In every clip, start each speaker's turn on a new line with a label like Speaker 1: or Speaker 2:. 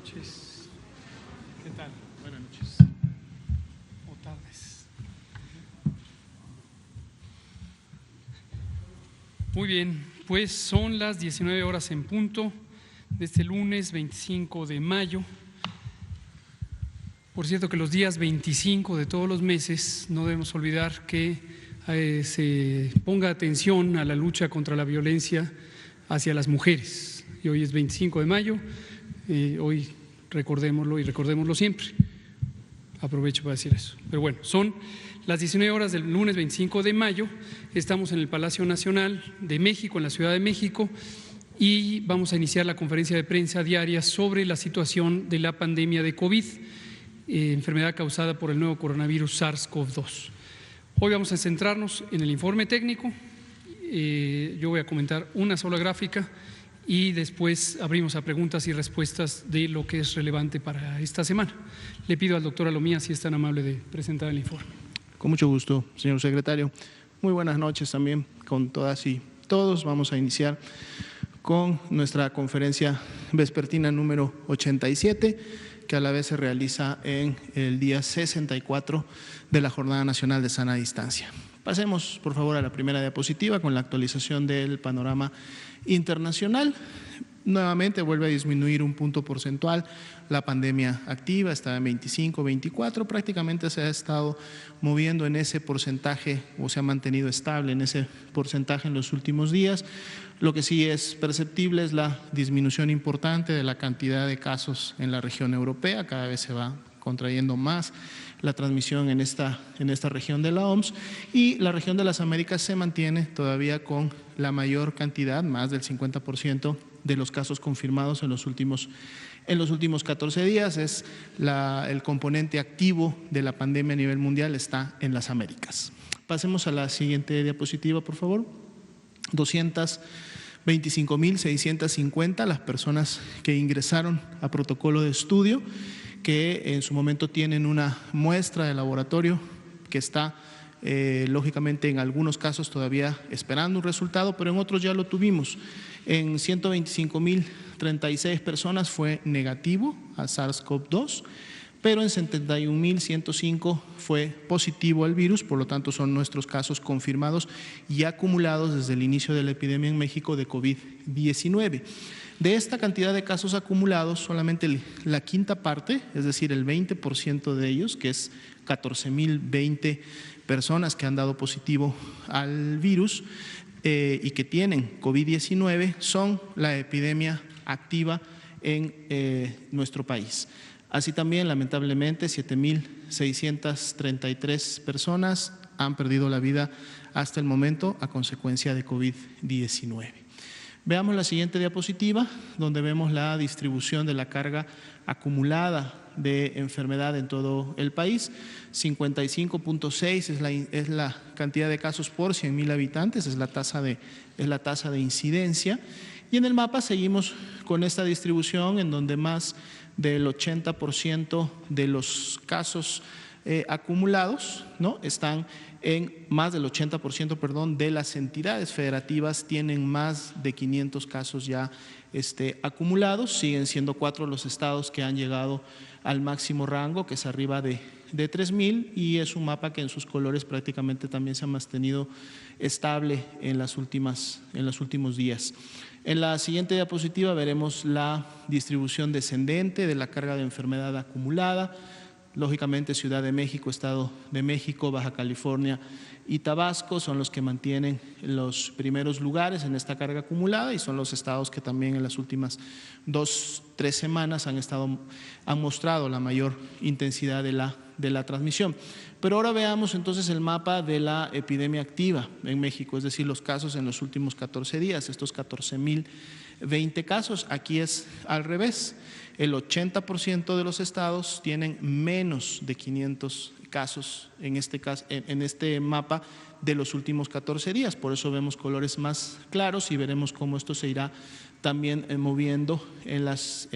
Speaker 1: noches. ¿Qué tal? Buenas noches. O tardes. Muy bien, pues son las 19 horas en punto de este lunes 25 de mayo. Por cierto que los días 25 de todos los meses no debemos olvidar que se ponga atención a la lucha contra la violencia hacia las mujeres. Y hoy es 25 de mayo, hoy recordémoslo y recordémoslo siempre. Aprovecho para decir eso. Pero bueno, son las 19 horas del lunes 25 de mayo, estamos en el Palacio Nacional de México, en la Ciudad de México, y vamos a iniciar la conferencia de prensa diaria sobre la situación de la pandemia de COVID, enfermedad causada por el nuevo coronavirus SARS-CoV-2. Hoy vamos a centrarnos en el informe técnico. Yo voy a comentar una sola gráfica y después abrimos a preguntas y respuestas de lo que es relevante para esta semana. Le pido al doctor Alomía si es tan amable de presentar el informe.
Speaker 2: Con mucho gusto, señor secretario. Muy buenas noches también con todas y todos. Vamos a iniciar con nuestra conferencia vespertina número 87, que a la vez se realiza en el día 64 de la Jornada Nacional de Sana Distancia. Pasemos, por favor, a la primera diapositiva con la actualización del panorama internacional. Nuevamente vuelve a disminuir un punto porcentual la pandemia activa, está en 25, 24, prácticamente se ha estado moviendo en ese porcentaje o se ha mantenido estable en ese porcentaje en los últimos días. Lo que sí es perceptible es la disminución importante de la cantidad de casos en la región europea, cada vez se va contrayendo más la transmisión en esta región de la OMS, y la región de las Américas se mantiene todavía con la mayor cantidad, más del 50% de los casos confirmados en los últimos 14 días. Es el componente activo de la pandemia a nivel mundial está en las Américas. Pasemos a la siguiente diapositiva, por favor. 225.650 las personas que ingresaron a protocolo de estudio, que en su momento tienen una muestra de laboratorio que está lógicamente en algunos casos todavía esperando un resultado, pero en otros ya lo tuvimos. En 125.036 personas fue negativo a SARS-CoV-2, pero en 71.105 fue positivo al virus, por lo tanto son nuestros casos confirmados y acumulados desde el inicio de la epidemia en México de COVID-19. De esta cantidad de casos acumulados, solamente la quinta parte, es decir, el 20% de ellos, que es 14.020 personas que han dado positivo al virus y que tienen COVID-19, son la epidemia activa en nuestro país. Así también, lamentablemente, 7.633 personas han perdido la vida hasta el momento a consecuencia de COVID-19. Veamos la siguiente diapositiva, donde vemos la distribución de la carga acumulada de enfermedad en todo el país. 55.6 es la cantidad de casos por 100.000 habitantes, es la tasa de incidencia. Y en el mapa seguimos con esta distribución en donde más del 80% de los casos acumulados, ¿no?, están en más del 80%, perdón, de las entidades federativas tienen más de 500 casos ya acumulados. Siguen siendo 4 los estados que han llegado al máximo rango, que es arriba de 3.000, y es un mapa que en sus colores prácticamente también se ha mantenido estable en los últimos días. En la siguiente diapositiva veremos la distribución descendente de la carga de enfermedad acumulada. Lógicamente, Ciudad de México, Estado de México, Baja California y Tabasco son los que mantienen los primeros lugares en esta carga acumulada y son los estados que también en las últimas 2-3 semanas han mostrado la mayor intensidad de la transmisión. Pero ahora veamos entonces el mapa de la epidemia activa en México, es decir, los casos en los últimos 14 días, estos 14.020 casos. Aquí es al revés. El 80% de los estados tienen menos de 500 casos, en este mapa de los últimos 14 días. Por eso vemos colores más claros y veremos cómo esto se irá también moviendo en las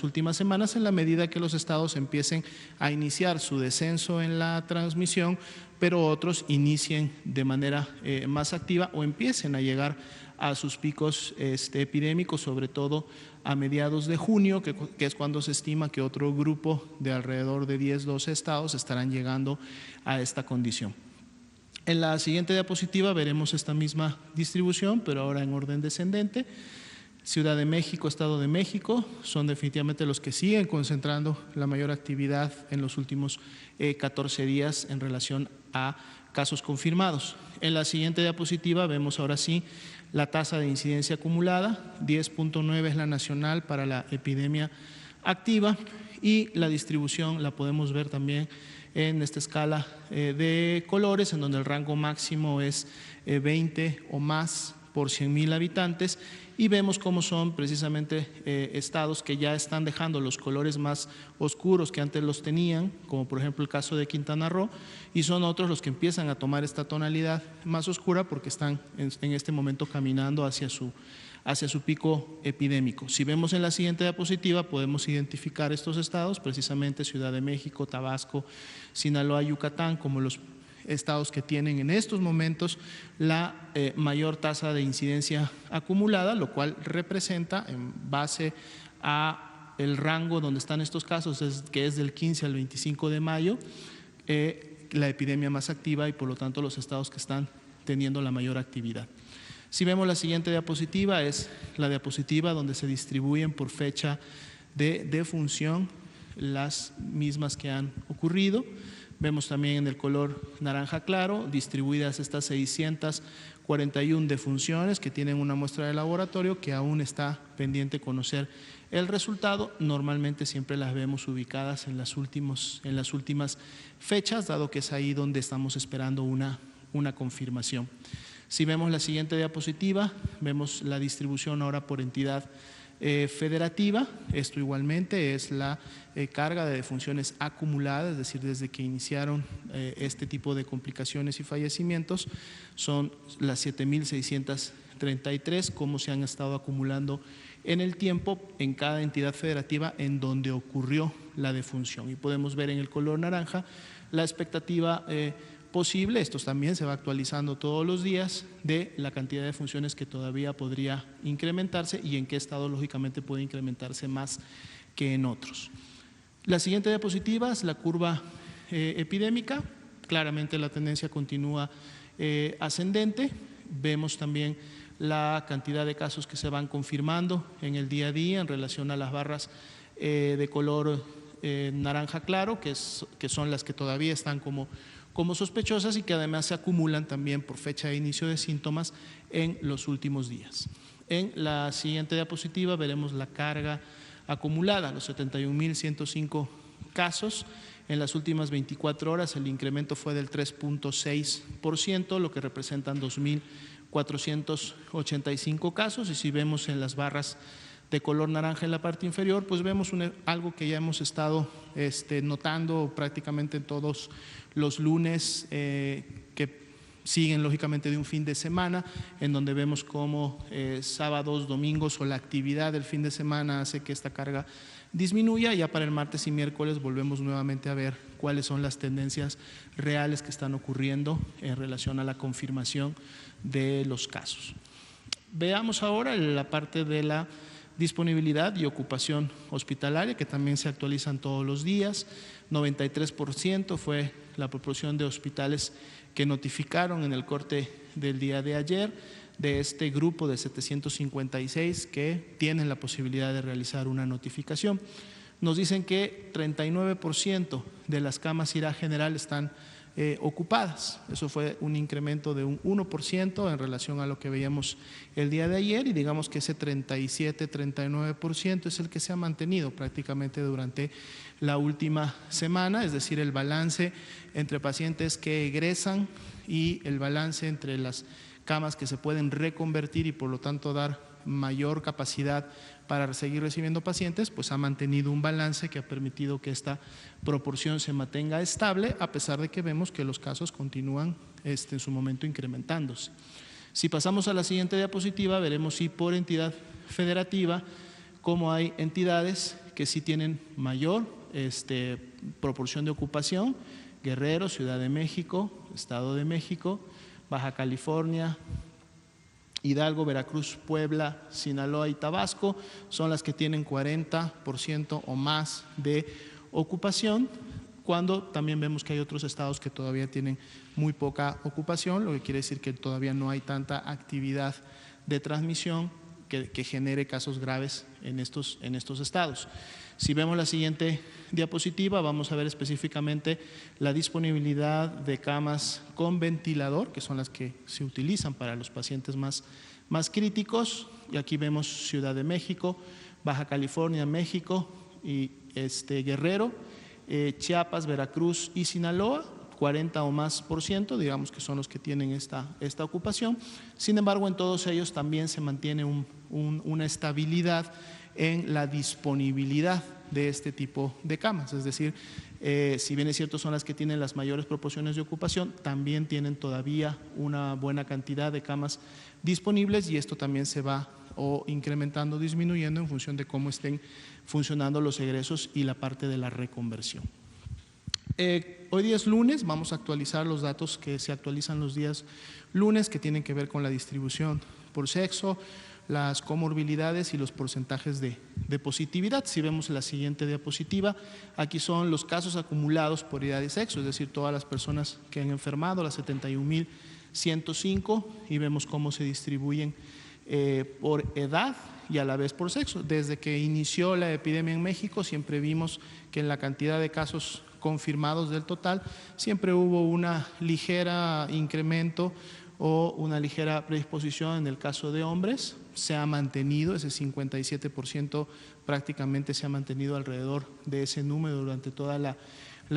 Speaker 2: últimas semanas en la medida que los estados empiecen a iniciar su descenso en la transmisión, pero otros inicien de manera más activa o empiecen a llegar a sus picos epidémicos, sobre todo a mediados de junio, que es cuando se estima que otro grupo de alrededor de 10-12 estados estarán llegando a esta condición. En la siguiente diapositiva veremos esta misma distribución, pero ahora en orden descendente. Ciudad de México, Estado de México son definitivamente los que siguen concentrando la mayor actividad en los últimos 14 días en relación a casos confirmados. En la siguiente diapositiva vemos ahora sí la tasa de incidencia acumulada, 10.9 es la nacional para la epidemia activa y la distribución la podemos ver también en esta escala de colores, en donde el rango máximo es 20 o más por 100,000 habitantes y vemos cómo son precisamente estados que ya están dejando los colores más oscuros que antes los tenían, como por ejemplo el caso de Quintana Roo, y son otros los que empiezan a tomar esta tonalidad más oscura porque están en este momento caminando hacia su pico epidémico. Si vemos en la siguiente diapositiva podemos identificar estos estados, precisamente Ciudad de México, Tabasco, Sinaloa, Yucatán, como los estados que tienen en estos momentos la mayor tasa de incidencia acumulada, lo cual representa en base a el rango donde están estos casos, que es del 15 al 25 de mayo, la epidemia más activa y por lo tanto los estados que están teniendo la mayor actividad. Si vemos la siguiente diapositiva, es la diapositiva donde se distribuyen por fecha de defunción las mismas que han ocurrido. Vemos también en el color naranja claro distribuidas estas 641 defunciones que tienen una muestra de laboratorio que aún está pendiente conocer el resultado. Normalmente siempre las vemos ubicadas en las últimas fechas, dado que es ahí donde estamos esperando una confirmación. Si vemos la siguiente diapositiva, vemos la distribución ahora por entidad federativa. Esto igualmente es la carga de defunciones acumulada, es decir, desde que iniciaron este tipo de complicaciones y fallecimientos, son las 7,633, como se han estado acumulando en el tiempo en cada entidad federativa en donde ocurrió la defunción. Y podemos ver en el color naranja la expectativa posible, esto también se va actualizando todos los días, de la cantidad de funciones que todavía podría incrementarse y en qué estado lógicamente puede incrementarse más que en otros. La siguiente diapositiva es la curva epidémica. Claramente la tendencia continúa ascendente. Vemos también la cantidad de casos que se van confirmando en el día a día en relación a las barras de color naranja claro, que son las que todavía están como sospechosas y que además se acumulan también por fecha de inicio de síntomas en los últimos días. En la siguiente diapositiva veremos la carga acumulada, los 71,105 casos. En las últimas 24 horas el incremento fue del 3.6%, lo que representan 2,485 casos. Y si vemos en las barras de color naranja en la parte inferior, pues vemos algo que ya hemos estado notando prácticamente en todos los lunes que siguen lógicamente de un fin de semana, en donde vemos cómo sábados, domingos o la actividad del fin de semana hace que esta carga disminuya. Ya para el martes y miércoles volvemos nuevamente a ver cuáles son las tendencias reales que están ocurriendo en relación a la confirmación de los casos. Veamos ahora la parte de la disponibilidad y ocupación hospitalaria, que también se actualizan todos los días. 93% fue la proporción de hospitales que notificaron en el corte del día de ayer, de este grupo de 756 que tienen la posibilidad de realizar una notificación. Nos dicen que 39% de las camas IRA general están ocupadas. Eso fue un incremento de un 1% en relación a lo que veíamos el día de ayer, y digamos que ese 37-39% es el que se ha mantenido prácticamente durante la última semana, es decir, el balance entre pacientes que egresan y el balance entre las camas que se pueden reconvertir y por lo tanto dar mayor capacidad para seguir recibiendo pacientes, pues ha mantenido un balance que ha permitido que esta proporción se mantenga estable, a pesar de que vemos que los casos continúan en su momento incrementándose. Si pasamos a la siguiente diapositiva, veremos si por entidad federativa, cómo hay entidades que sí tienen mayor proporción de ocupación: Guerrero, Ciudad de México, Estado de México, Baja California, Hidalgo, Veracruz, Puebla, Sinaloa y Tabasco son las que tienen 40% o más de ocupación, cuando también vemos que hay otros estados que todavía tienen muy poca ocupación, lo que quiere decir que todavía no hay tanta actividad de transmisión que genere casos graves en estos estados. Si vemos la siguiente diapositiva, vamos a ver específicamente la disponibilidad de camas con ventilador, que son las que se utilizan para los pacientes más críticos. Y aquí vemos Ciudad de México, Baja California, México y Guerrero, Chiapas, Veracruz y Sinaloa, 40 o más por ciento, digamos que son los que tienen esta ocupación. Sin embargo, en todos ellos también se mantiene una estabilidad en la disponibilidad de este tipo de camas, es decir, si bien es cierto son las que tienen las mayores proporciones de ocupación, también tienen todavía una buena cantidad de camas disponibles, y esto también se va incrementando, disminuyendo en función de cómo estén funcionando los egresos y la parte de la reconversión. Hoy día es lunes, vamos a actualizar los datos que se actualizan los días lunes, que tienen que ver con la distribución por sexo, las comorbilidades y los porcentajes de positividad. Si vemos la siguiente diapositiva, aquí son los casos acumulados por edad y sexo, es decir, todas las personas que han enfermado, las 71.105, y vemos cómo se distribuyen por edad y a la vez por sexo. Desde que inició la epidemia en México, siempre vimos que en la cantidad de casos confirmados del total, siempre hubo una ligera incremento o una ligera predisposición en el caso de hombres. Se ha mantenido, ese 57% prácticamente se ha mantenido alrededor de ese número durante toda la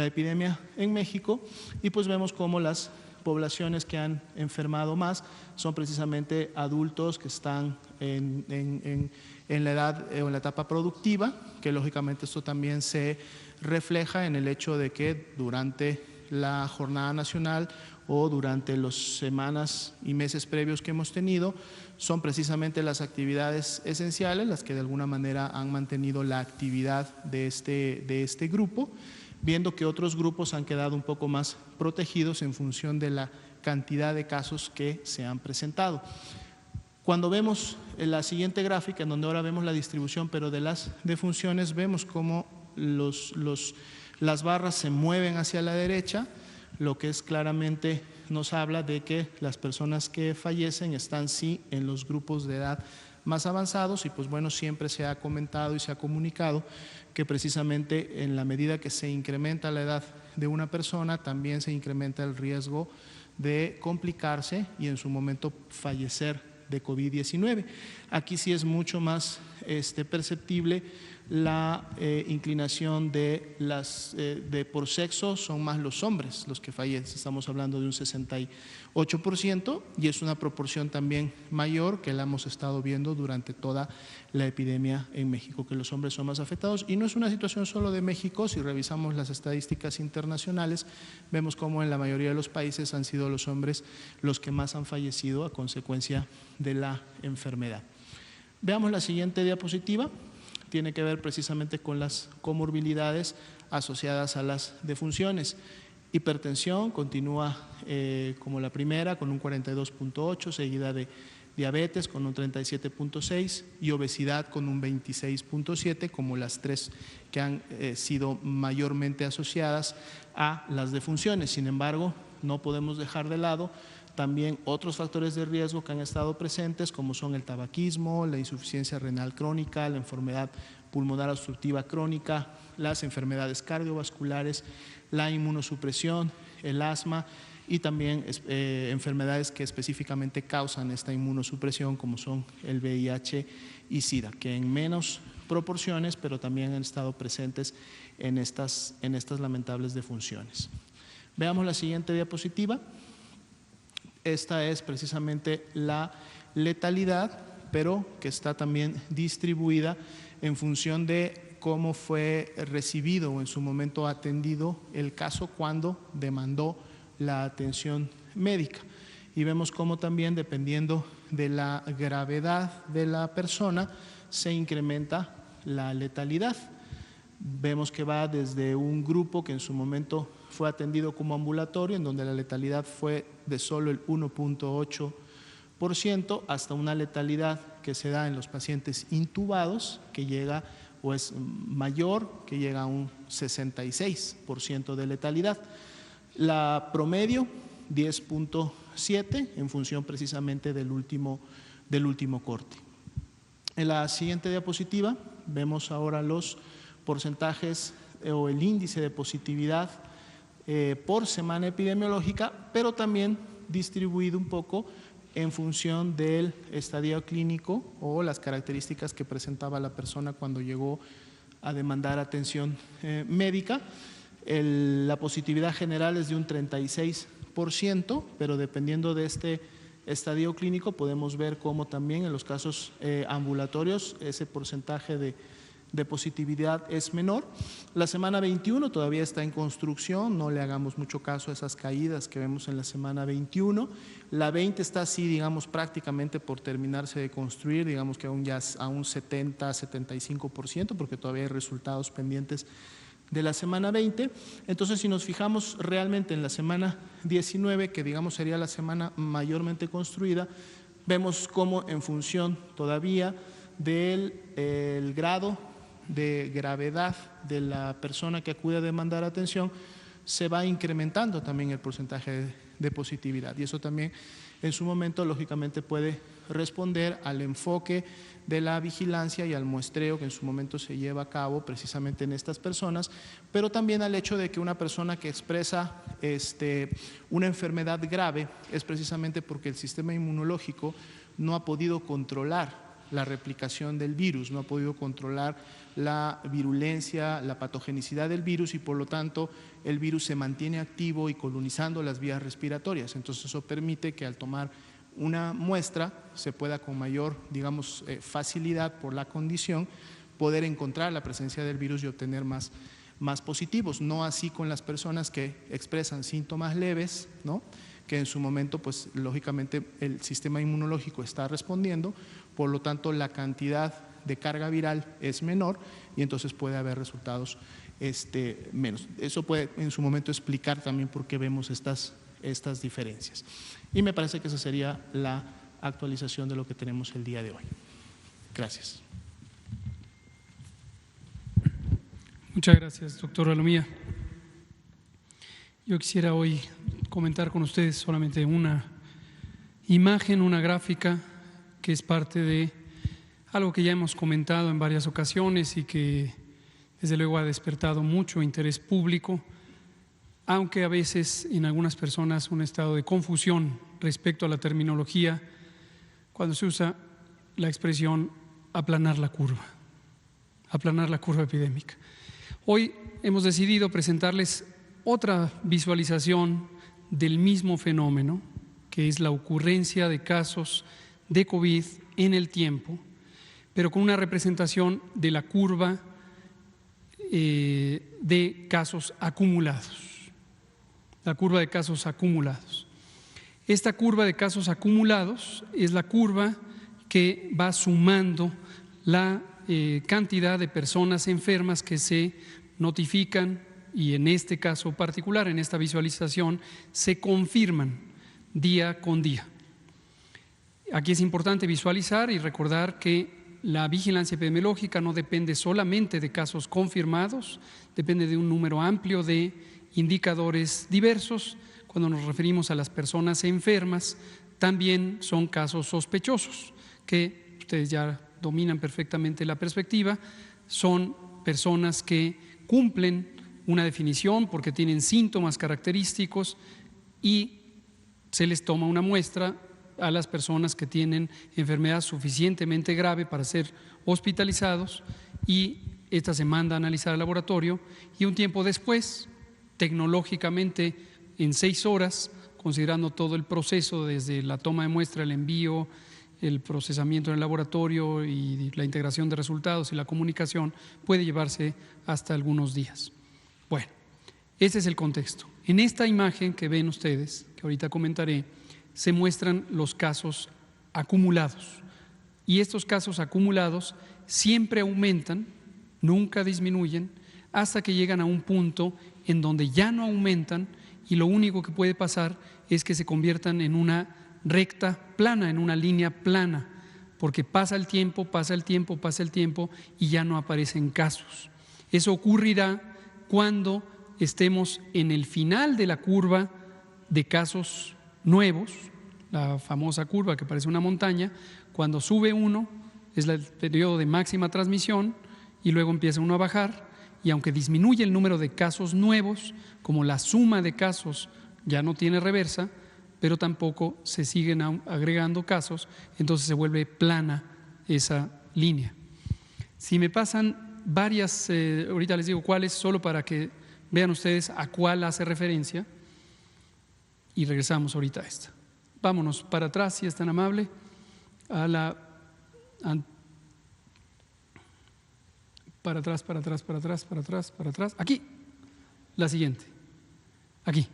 Speaker 2: epidemia en México, y pues vemos cómo las poblaciones que han enfermado más son precisamente adultos que están en la edad o en la etapa productiva, que lógicamente esto también se refleja en el hecho de que durante la jornada nacional o durante las semanas y meses previos que hemos tenido, son precisamente las actividades esenciales las que de alguna manera han mantenido la actividad de este grupo, viendo que otros grupos han quedado un poco más protegidos en función de la cantidad de casos que se han presentado. Cuando vemos la siguiente gráfica, en donde ahora vemos la distribución, pero de las defunciones, vemos cómo las barras se mueven hacia la derecha, lo que es claramente nos habla de que las personas que fallecen están sí en los grupos de edad más avanzados, y pues bueno, siempre se ha comentado y se ha comunicado que precisamente en la medida que se incrementa la edad de una persona, también se incrementa el riesgo de complicarse y en su momento fallecer de COVID-19. Aquí sí es mucho más perceptible la inclinación de por sexo, son más los hombres los que fallecen, estamos hablando de un 68%, y es una proporción también mayor que la hemos estado viendo durante toda la epidemia en México, que los hombres son más afectados, y no es una situación solo de México. Si revisamos las estadísticas internacionales, vemos cómo en la mayoría de los países han sido los hombres los que más han fallecido a consecuencia de la enfermedad. Veamos la siguiente diapositiva. Tiene que ver precisamente con las comorbilidades asociadas a las defunciones. Hipertensión continúa como la primera con un 42.8, seguida de diabetes con un 37.6 y obesidad con un 26.7, como las tres que han sido mayormente asociadas a las defunciones. Sin embargo, no podemos dejar de lado también otros factores de riesgo que han estado presentes, como son el tabaquismo, la insuficiencia renal crónica, la enfermedad pulmonar obstructiva crónica, las enfermedades cardiovasculares, la inmunosupresión, el asma y también enfermedades que específicamente causan esta inmunosupresión, como son el VIH y SIDA, que en menos proporciones, pero también han estado presentes en estas lamentables defunciones. Veamos la siguiente diapositiva. Esta es precisamente la letalidad pero que está también distribuida en función de cómo fue recibido o en su momento atendido el caso cuando demandó la atención médica. Y vemos cómo también, dependiendo de la gravedad de la persona, se incrementa la letalidad. Vemos que va desde un grupo que en su momento fue atendido como ambulatorio, en donde la letalidad fue de solo el 1.8%, hasta una letalidad que se da en los pacientes intubados, que llega o es mayor, que llega a un 66% de letalidad. La promedio, 10.7, en función precisamente del último corte. En la siguiente diapositiva vemos ahora los porcentajes o el índice de positividad por semana epidemiológica, pero también distribuido un poco en función del estadio clínico o las características que presentaba la persona cuando llegó a demandar atención médica. La positividad general es de un 36%, pero dependiendo de este estadio clínico podemos ver cómo también en los casos ambulatorios ese porcentaje de positividad es menor. La semana 21 todavía está en construcción, no le hagamos mucho caso a esas caídas que vemos en la semana 21. La 20 está así, digamos, prácticamente por terminarse de construir, digamos que aún ya a un 70-75%, porque todavía hay resultados pendientes de la semana 20. Entonces, si nos fijamos realmente en la semana 19, que digamos sería la semana mayormente construida, vemos cómo en función todavía del grado de gravedad de la persona que acude a demandar atención, se va incrementando también el porcentaje de positividad. Y eso también en su momento lógicamente puede responder al enfoque de la vigilancia y al muestreo que en su momento se lleva a cabo precisamente en estas personas, pero también al hecho de que una persona que expresa una enfermedad grave es precisamente porque el sistema inmunológico no ha podido controlar la replicación del virus, no ha podido controlar la virulencia, la patogenicidad del virus, y por lo tanto el virus se mantiene activo y colonizando las vías respiratorias. Entonces eso permite que al tomar una muestra se pueda con mayor, digamos, facilidad por la condición poder encontrar la presencia del virus y obtener más positivos. No así con las personas que expresan síntomas leves, ¿no?, que en su momento, pues lógicamente el sistema inmunológico está respondiendo, por lo tanto la cantidad de carga viral es menor y entonces puede haber resultados menos. Eso puede en su momento explicar también por qué vemos estas diferencias. Y me parece que esa sería la actualización de lo que tenemos el día de hoy. Gracias.
Speaker 1: Muchas gracias, doctor Alomía. Yo quisiera hoy comentar con ustedes solamente una imagen, una gráfica que es parte de algo que ya hemos comentado en varias ocasiones y que desde luego ha despertado mucho interés público, aunque a veces en algunas personas un estado de confusión respecto a la terminología cuando se usa la expresión aplanar la curva epidémica. Hoy hemos decidido presentarles otra visualización del mismo fenómeno, que es la ocurrencia de casos de COVID en el tiempo, pero con una representación de la curva de casos acumulados. La curva de casos acumulados. Esta curva de casos acumulados es la curva que va sumando la cantidad de personas enfermas que se notifican y en este caso particular, en esta visualización, se confirman día con día. Aquí es importante visualizar y recordar que la vigilancia epidemiológica no depende solamente de casos confirmados, depende de un número amplio de indicadores diversos. Cuando nos referimos a las personas enfermas, también son casos sospechosos, que ustedes ya dominan perfectamente la perspectiva, son personas que cumplen una definición porque tienen síntomas característicos y se les toma una muestra a las personas que tienen enfermedad suficientemente grave para ser hospitalizados y esta se manda a analizar al laboratorio y un tiempo después, tecnológicamente en 6 horas, considerando todo el proceso desde la toma de muestra, el envío, el procesamiento en el laboratorio y la integración de resultados y la comunicación puede llevarse hasta algunos días. Bueno, ese es el contexto. En esta imagen que ven ustedes, que ahorita comentaré, se muestran los casos acumulados. Y estos casos acumulados siempre aumentan, nunca disminuyen, hasta que llegan a un punto en donde ya no aumentan y lo único que puede pasar es que se conviertan en una recta plana, en una línea plana, porque pasa el tiempo, pasa el tiempo, pasa el tiempo y ya no aparecen casos. Eso ocurrirá cuando estemos en el final de la curva de casos nuevos, la famosa curva que parece una montaña. Cuando sube uno es el periodo de máxima transmisión y luego empieza uno a bajar, y aunque disminuye el número de casos nuevos, como la suma de casos ya no tiene reversa, pero tampoco se siguen agregando casos, entonces se vuelve plana esa línea. Si me pasan varias, ahorita les digo cuáles, solo para que vean ustedes a cuál hace referencia, y regresamos ahorita a esta. Vámonos para atrás, si es tan amable, para atrás, aquí, la siguiente, aquí,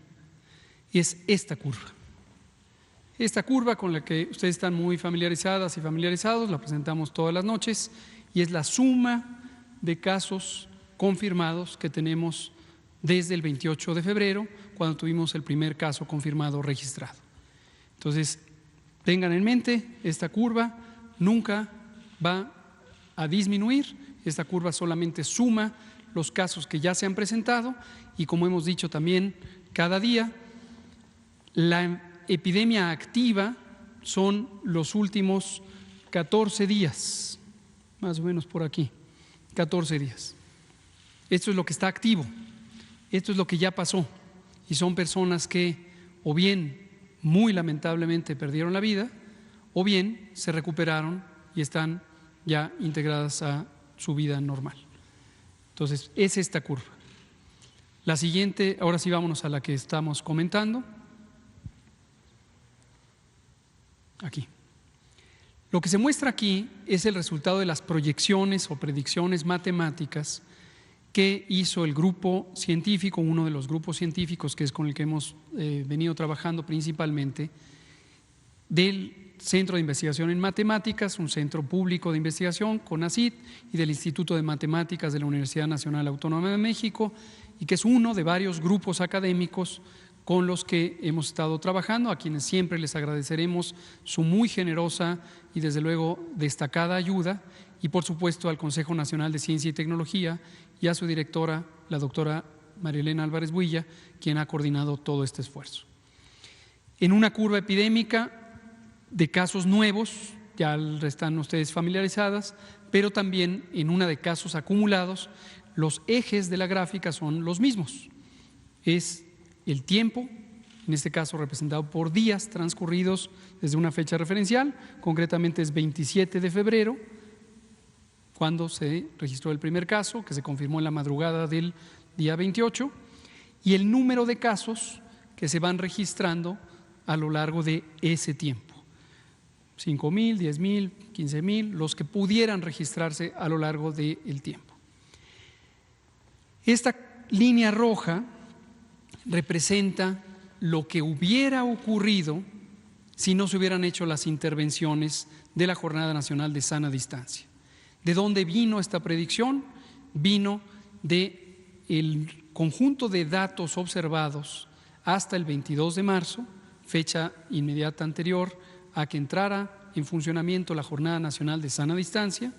Speaker 1: y es esta curva. Esta curva con la que ustedes están muy familiarizadas y familiarizados, la presentamos todas las noches, y es la suma de casos confirmados que tenemos desde el 28 de febrero, cuando tuvimos el primer caso confirmado registrado. Entonces, tengan en mente, esta curva nunca va a disminuir, esta curva solamente suma los casos que ya se han presentado y, como hemos dicho también cada día, la epidemia activa son los últimos 14 días, más o menos por aquí, 14 días. Esto es lo que está activo, esto es lo que ya pasó, y son personas que o bien muy lamentablemente perdieron la vida o bien se recuperaron y están ya integradas a su vida normal. Entonces, es esta curva. La siguiente, ahora sí vámonos a la que estamos comentando. Aquí. Lo que se muestra aquí es el resultado de las proyecciones o predicciones matemáticas que hizo el grupo científico, uno de los grupos científicos que es con el que hemos venido trabajando principalmente, del Centro de Investigación en Matemáticas, un centro público de investigación, CONACYT, y del Instituto de Matemáticas de la Universidad Nacional Autónoma de México, y que es uno de varios grupos académicos con los que hemos estado trabajando, a quienes siempre les agradeceremos su muy generosa y desde luego destacada ayuda, y por supuesto al Consejo Nacional de Ciencia y Tecnología y a su directora, la doctora María Elena Álvarez Builla, quien ha coordinado todo este esfuerzo. En una curva epidémica de casos nuevos, ya están ustedes familiarizadas, pero también en una de casos acumulados, los ejes de la gráfica son los mismos. Es el tiempo, en este caso representado por días transcurridos desde una fecha referencial, concretamente es 27 de febrero, cuando se registró el primer caso, que se confirmó en la madrugada del día 28, y el número de casos que se van registrando a lo largo de ese tiempo. 5,000, 10,000, 15,000, los que pudieran registrarse a lo largo del tiempo. Esta línea roja representa lo que hubiera ocurrido si no se hubieran hecho las intervenciones de la Jornada Nacional de Sana Distancia. ¿De dónde vino esta predicción? Vino del conjunto de datos observados hasta el 22 de marzo, fecha inmediata anterior a que entrara en funcionamiento la Jornada Nacional de Sana Distancia,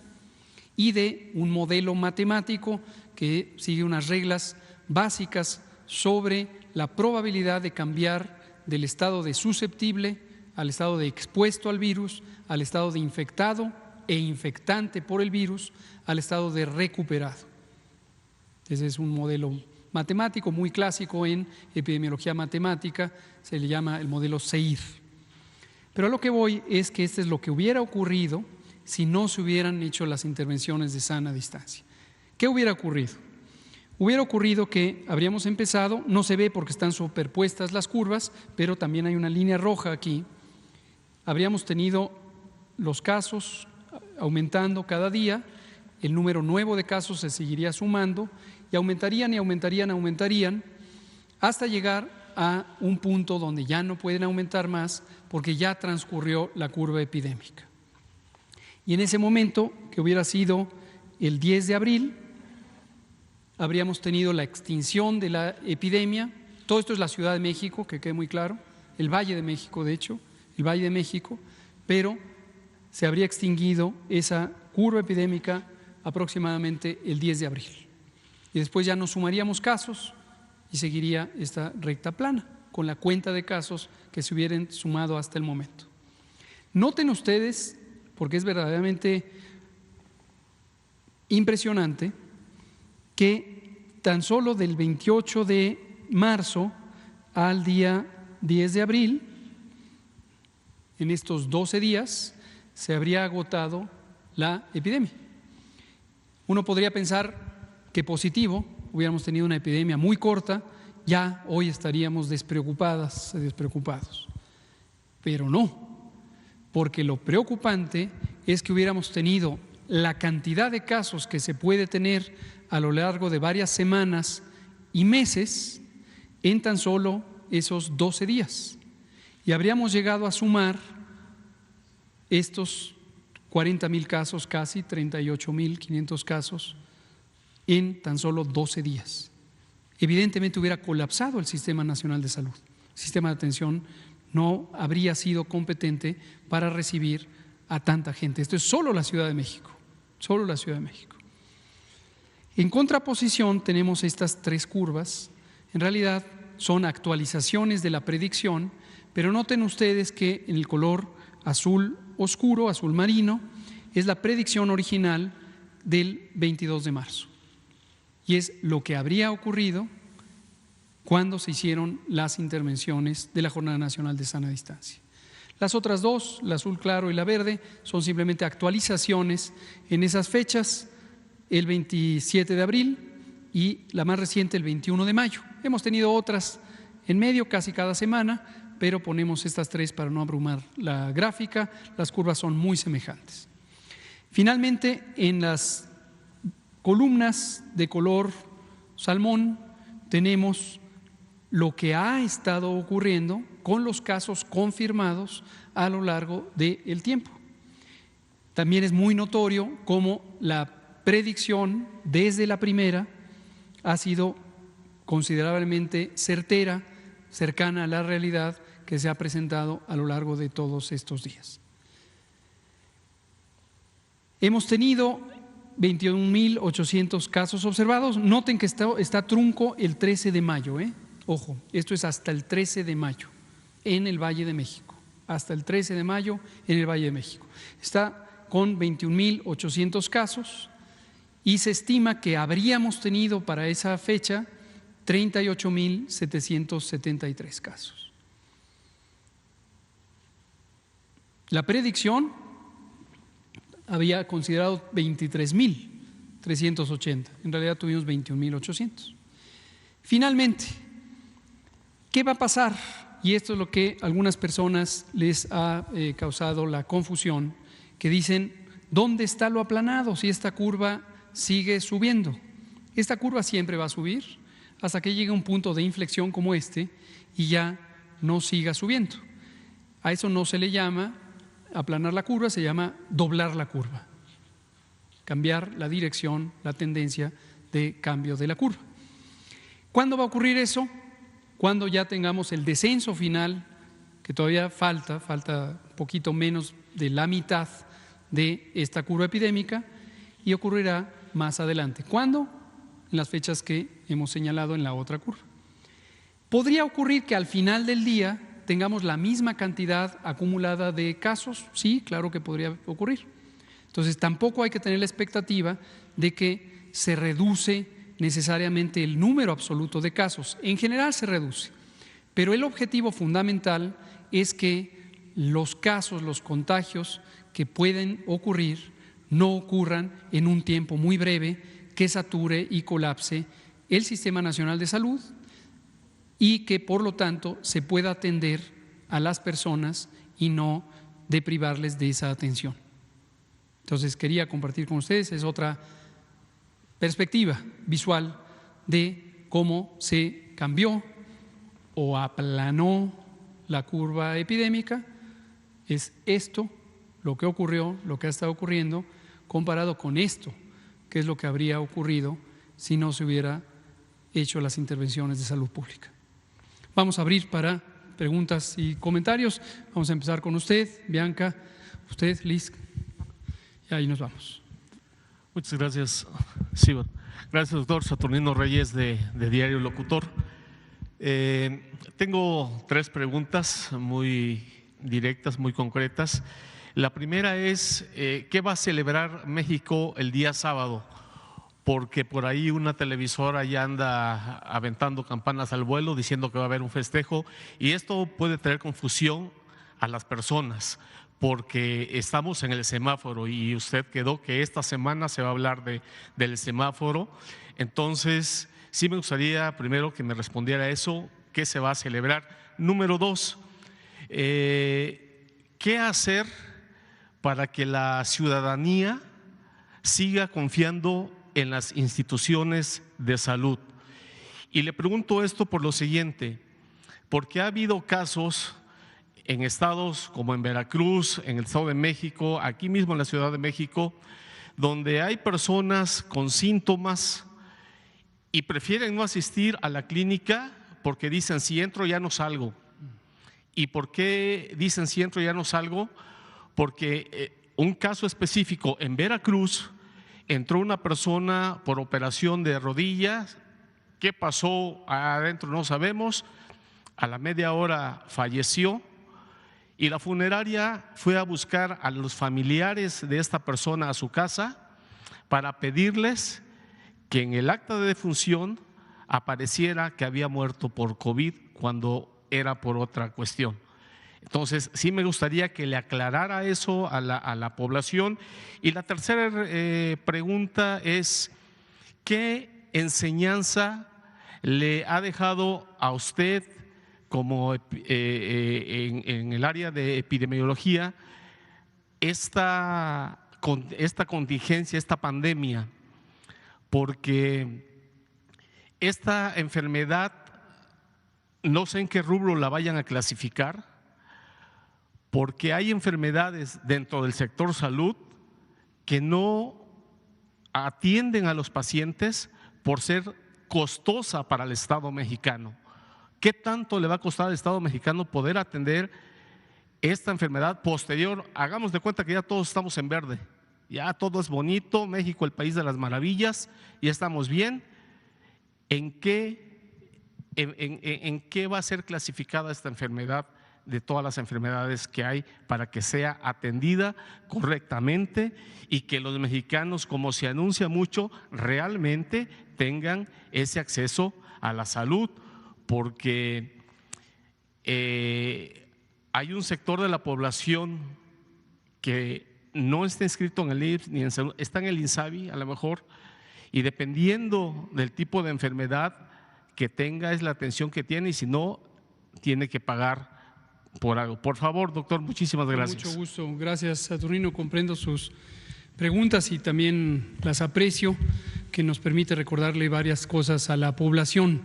Speaker 1: y de un modelo matemático que sigue unas reglas básicas sobre la probabilidad de cambiar del estado de susceptible al estado de expuesto al virus, al estado de infectado e infectante por el virus, al estado de recuperado. Ese es un modelo matemático muy clásico en epidemiología matemática, se le llama el modelo SEIR. Pero a lo que voy es que este es lo que hubiera ocurrido si no se hubieran hecho las intervenciones de sana distancia. ¿Qué hubiera ocurrido? Hubiera ocurrido que habríamos empezado, no se ve porque están superpuestas las curvas, pero también hay una línea roja aquí. Habríamos tenido los casos aumentando cada día, el número nuevo de casos se seguiría sumando y aumentarían y aumentarían hasta llegar a un punto donde ya no pueden aumentar más porque ya transcurrió la curva epidémica. Y en ese momento, que hubiera sido el 10 de abril, habríamos tenido la extinción de la epidemia. Todo esto es la Ciudad de México, que quede muy claro, el Valle de México, de hecho, el Valle de México, pero se habría extinguido esa curva epidémica aproximadamente el 10 de abril. Y después ya nos sumaríamos casos y seguiría esta recta plana con la cuenta de casos que se hubieran sumado hasta el momento. Noten ustedes, porque es verdaderamente impresionante, que tan solo del 28 de marzo al día 10 de abril, en estos 12 días, se habría agotado la epidemia. Uno podría pensar que positivo, hubiéramos tenido una epidemia muy corta, ya hoy estaríamos despreocupados, pero no, porque lo preocupante es que hubiéramos tenido la cantidad de casos que se puede tener a lo largo de varias semanas y meses en tan solo esos 12 días. Y habríamos llegado a sumar estos 40,000 casos, casi 38,500 casos, en tan solo 12 días. Evidentemente hubiera colapsado el Sistema Nacional de Salud. El sistema de atención no habría sido competente para recibir a tanta gente. Esto es solo la Ciudad de México, solo la Ciudad de México. En contraposición tenemos estas tres curvas. En realidad son actualizaciones de la predicción, pero noten ustedes que en el color azul oscuro, azul marino, es la predicción original del 22 de marzo. Y es lo que habría ocurrido cuando se hicieron las intervenciones de la Jornada Nacional de Sana Distancia. Las otras dos, la azul claro y la verde, son simplemente actualizaciones en esas fechas, el 27 de abril y la más reciente el 21 de mayo. Hemos tenido otras en medio casi cada semana, pero ponemos estas tres para no abrumar la gráfica. Las curvas son muy semejantes. Finalmente, en las columnas de color salmón tenemos lo que ha estado ocurriendo con los casos confirmados a lo largo del tiempo. También es muy notorio cómo la predicción desde la primera ha sido considerablemente certera, cercana a la realidad que se ha presentado a lo largo de todos estos días. Hemos tenido 21,800 casos observados. Noten que está trunco el 13 de mayo, Ojo, esto es hasta el 13 de mayo en el Valle de México, hasta el 13 de mayo en el Valle de México. Está con 21,800 casos y se estima que habríamos tenido para esa fecha 38,773 casos. La predicción había considerado 23,380, en realidad tuvimos 21,800. Finalmente, ¿qué va a pasar? Y esto es lo que a algunas personas les ha causado la confusión, que dicen, ¿dónde está lo aplanado si esta curva sigue subiendo? Esta curva siempre va a subir hasta que llegue a un punto de inflexión como este y ya no siga subiendo. A eso no se le llama aplanar la curva, se llama doblar la curva, cambiar la dirección, la tendencia de cambio de la curva. ¿Cuándo va a ocurrir eso? Cuando ya tengamos el descenso final, que todavía falta un poquito menos de la mitad de esta curva epidémica, y ocurrirá más adelante. ¿Cuándo? En las fechas que hemos señalado en la otra curva. ¿Podría ocurrir que al final del día tengamos la misma cantidad acumulada de casos? Sí, claro que podría ocurrir. Entonces tampoco hay que tener la expectativa de que se reduce necesariamente el número absoluto de casos. En general se reduce, pero el objetivo fundamental es que los casos, los contagios que pueden ocurrir no ocurran en un tiempo muy breve que sature y colapse el Sistema Nacional de Salud y que por lo tanto se pueda atender a las personas y no de privarles de esa atención. Entonces quería compartir con ustedes, es otra perspectiva visual de cómo se cambió o aplanó la curva epidémica. Es esto lo que ocurrió, lo que ha estado ocurriendo, comparado con esto, que es lo que habría ocurrido si no se hubiera hecho las intervenciones de salud pública. Vamos a abrir para preguntas y comentarios. Vamos a empezar con usted, Bianca, usted, Liz, y ahí nos vamos.
Speaker 3: Muchas gracias, Sibat. Gracias, doctor Saturnino Reyes de Diario Locutor. Tengo 3 preguntas muy directas, muy concretas. La primera es, ¿qué va a celebrar México el día sábado? Porque por ahí una televisora ya anda aventando campanas al vuelo diciendo que va a haber un festejo, y esto puede traer confusión a las personas porque estamos en el semáforo y usted quedó que esta semana se va a hablar del semáforo. Entonces sí me gustaría primero que me respondiera eso, ¿qué se va a celebrar? Número 2, ¿qué hacer para que la ciudadanía siga confiando en las instituciones de salud? Y le pregunto esto por lo siguiente, porque ha habido casos en estados como en Veracruz, en el Estado de México, aquí mismo en la Ciudad de México, donde hay personas con síntomas y prefieren no asistir a la clínica porque dicen, si entro ya no salgo. ¿Y por qué dicen si entro ya no salgo? Porque un caso específico en Veracruz, entró una persona por operación de rodillas. ¿Qué pasó adentro? No sabemos. A la media hora falleció y la funeraria fue a buscar a los familiares de esta persona a su casa para pedirles que en el acta de defunción apareciera que había muerto por COVID cuando era por otra cuestión. Entonces, sí me gustaría que le aclarara eso a la población. Y la tercera pregunta es, ¿qué enseñanza le ha dejado a usted como en el área de epidemiología esta contingencia, esta pandemia? Porque esta enfermedad, no sé en qué rubro la vayan a clasificar, porque hay enfermedades dentro del sector salud que no atienden a los pacientes por ser costosa para el Estado mexicano. ¿Qué tanto le va a costar al Estado mexicano poder atender esta enfermedad posterior? Hagamos de cuenta que ya todos estamos en verde, ya todo es bonito, México el país de las maravillas, ya estamos bien. ¿En qué va a ser clasificada esta enfermedad de todas las enfermedades que hay para que sea atendida correctamente y que los mexicanos, como se anuncia mucho, realmente tengan ese acceso a la salud? Porque hay un sector de la población que no está inscrito en el IMSS ni en salud, está en el INSABI a lo mejor, y dependiendo del tipo de enfermedad que tenga es la atención que tiene, y si no, tiene que pagar por algo. Por favor, doctor, muchísimas gracias.
Speaker 1: Con mucho gusto. Gracias, Saturnino. Comprendo sus preguntas y también las aprecio, que nos permite recordarle varias cosas a la población.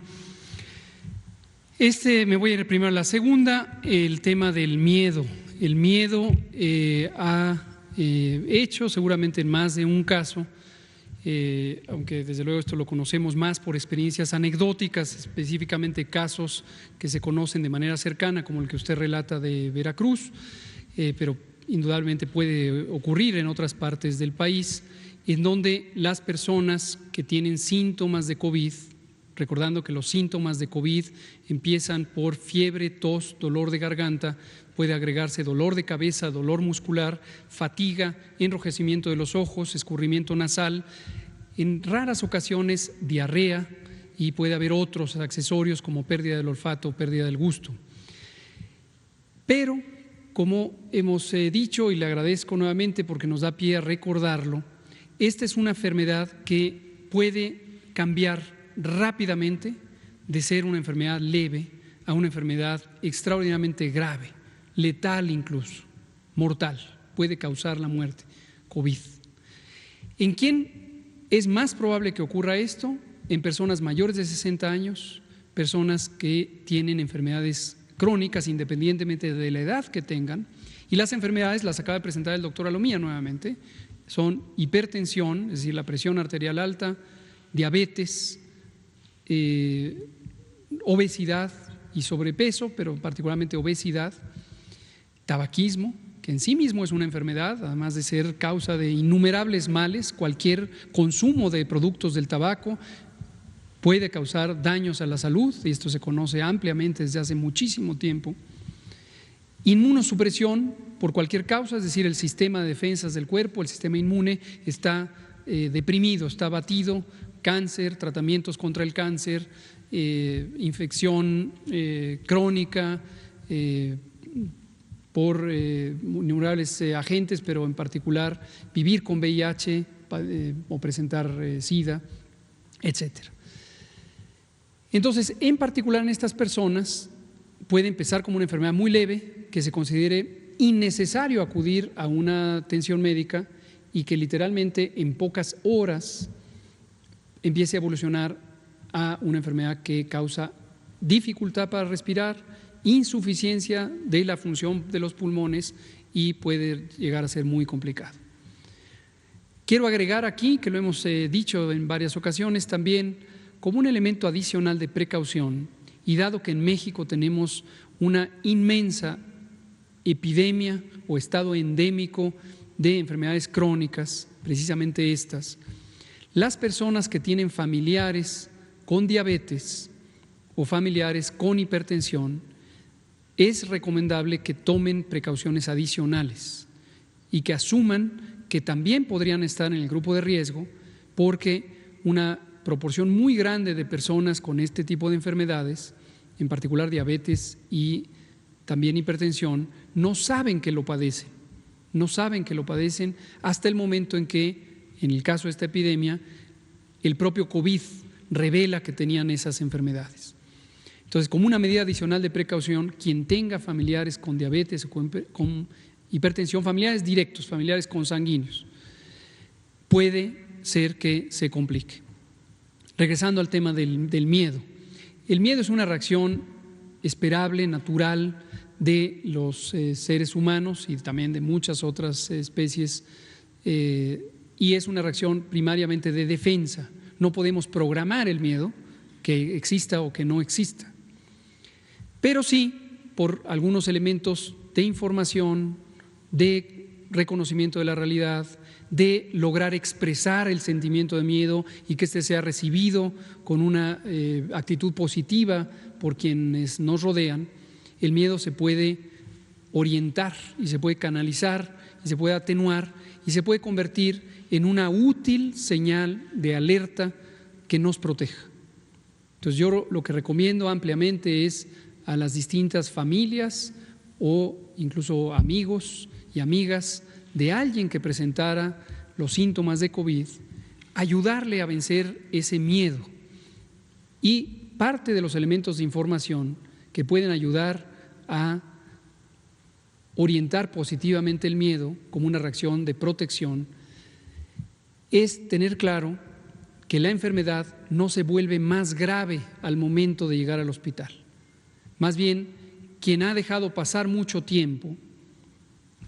Speaker 1: Me voy a ir primero a la segunda, el tema del miedo. El miedo ha hecho seguramente en más de un caso, aunque desde luego esto lo conocemos más por experiencias anecdóticas, específicamente casos que se conocen de manera cercana, como el que usted relata de Veracruz, pero indudablemente puede ocurrir en otras partes del país, en donde las personas que tienen síntomas de COVID, recordando que los síntomas de COVID empiezan por fiebre, tos, dolor de garganta, puede agregarse dolor de cabeza, dolor muscular, fatiga, enrojecimiento de los ojos, escurrimiento nasal, en raras ocasiones diarrea, y puede haber otros accesorios como pérdida del olfato, pérdida del gusto. Pero, como hemos dicho, y le agradezco nuevamente porque nos da pie a recordarlo, esta es una enfermedad que puede cambiar rápidamente de ser una enfermedad leve a una enfermedad extraordinariamente grave, letal incluso, mortal, puede causar la muerte, COVID. ¿En quién es más probable que ocurra esto? En personas mayores de 60 años, personas que tienen enfermedades crónicas independientemente de la edad que tengan. Y las enfermedades, las acaba de presentar el doctor Alomía nuevamente, son hipertensión, es decir, la presión arterial alta, diabetes, obesidad y sobrepeso, pero particularmente obesidad, tabaquismo, que en sí mismo es una enfermedad, además de ser causa de innumerables males. Cualquier consumo de productos del tabaco puede causar daños a la salud, y esto se conoce ampliamente desde hace muchísimo tiempo. Inmunosupresión por cualquier causa, es decir, el sistema de defensas del cuerpo, el sistema inmune está deprimido, está abatido, cáncer, tratamientos contra el cáncer, infección crónica por innumerables agentes, pero en particular vivir con VIH o presentar SIDA, etcétera. Entonces, en particular en estas personas puede empezar como una enfermedad muy leve, que se considere innecesario acudir a una atención médica y que literalmente en pocas horas empiece a evolucionar a una enfermedad que causa dificultad para respirar, insuficiencia de la función de los pulmones y puede llegar a ser muy complicado. Quiero agregar aquí, que lo hemos dicho en varias ocasiones también, como un elemento adicional de precaución, y dado que en México tenemos una inmensa epidemia o estado endémico de enfermedades crónicas, precisamente estas, las personas que tienen familiares con diabetes o familiares con hipertensión, es recomendable que tomen precauciones adicionales y que asuman que también podrían estar en el grupo de riesgo, porque una proporción muy grande de personas con este tipo de enfermedades, en particular diabetes y también hipertensión, no saben que lo padecen, hasta el momento en que, en el caso de esta epidemia, el propio COVID revela que tenían esas enfermedades. Entonces, como una medida adicional de precaución, quien tenga familiares con diabetes o con hipertensión, familiares directos, familiares consanguíneos, puede ser que se complique. Regresando al tema del miedo. El miedo es una reacción esperable, natural de los seres humanos y también de muchas otras especies, y es una reacción primariamente de defensa. No podemos programar el miedo, que exista o que no exista, pero sí por algunos elementos de información, de reconocimiento de la realidad, de lograr expresar el sentimiento de miedo y que éste sea recibido con una actitud positiva por quienes nos rodean. El miedo se puede orientar y se puede canalizar y se puede atenuar y se puede convertir en una útil señal de alerta que nos proteja. Entonces yo lo que recomiendo ampliamente es a las distintas familias o incluso amigos y amigas de alguien que presentara los síntomas de COVID, ayudarle a vencer ese miedo. Y parte de los elementos de información que pueden ayudar a orientar positivamente el miedo como una reacción de protección es tener claro que la enfermedad no se vuelve más grave al momento de llegar al hospital. Más bien, quien ha dejado pasar mucho tiempo,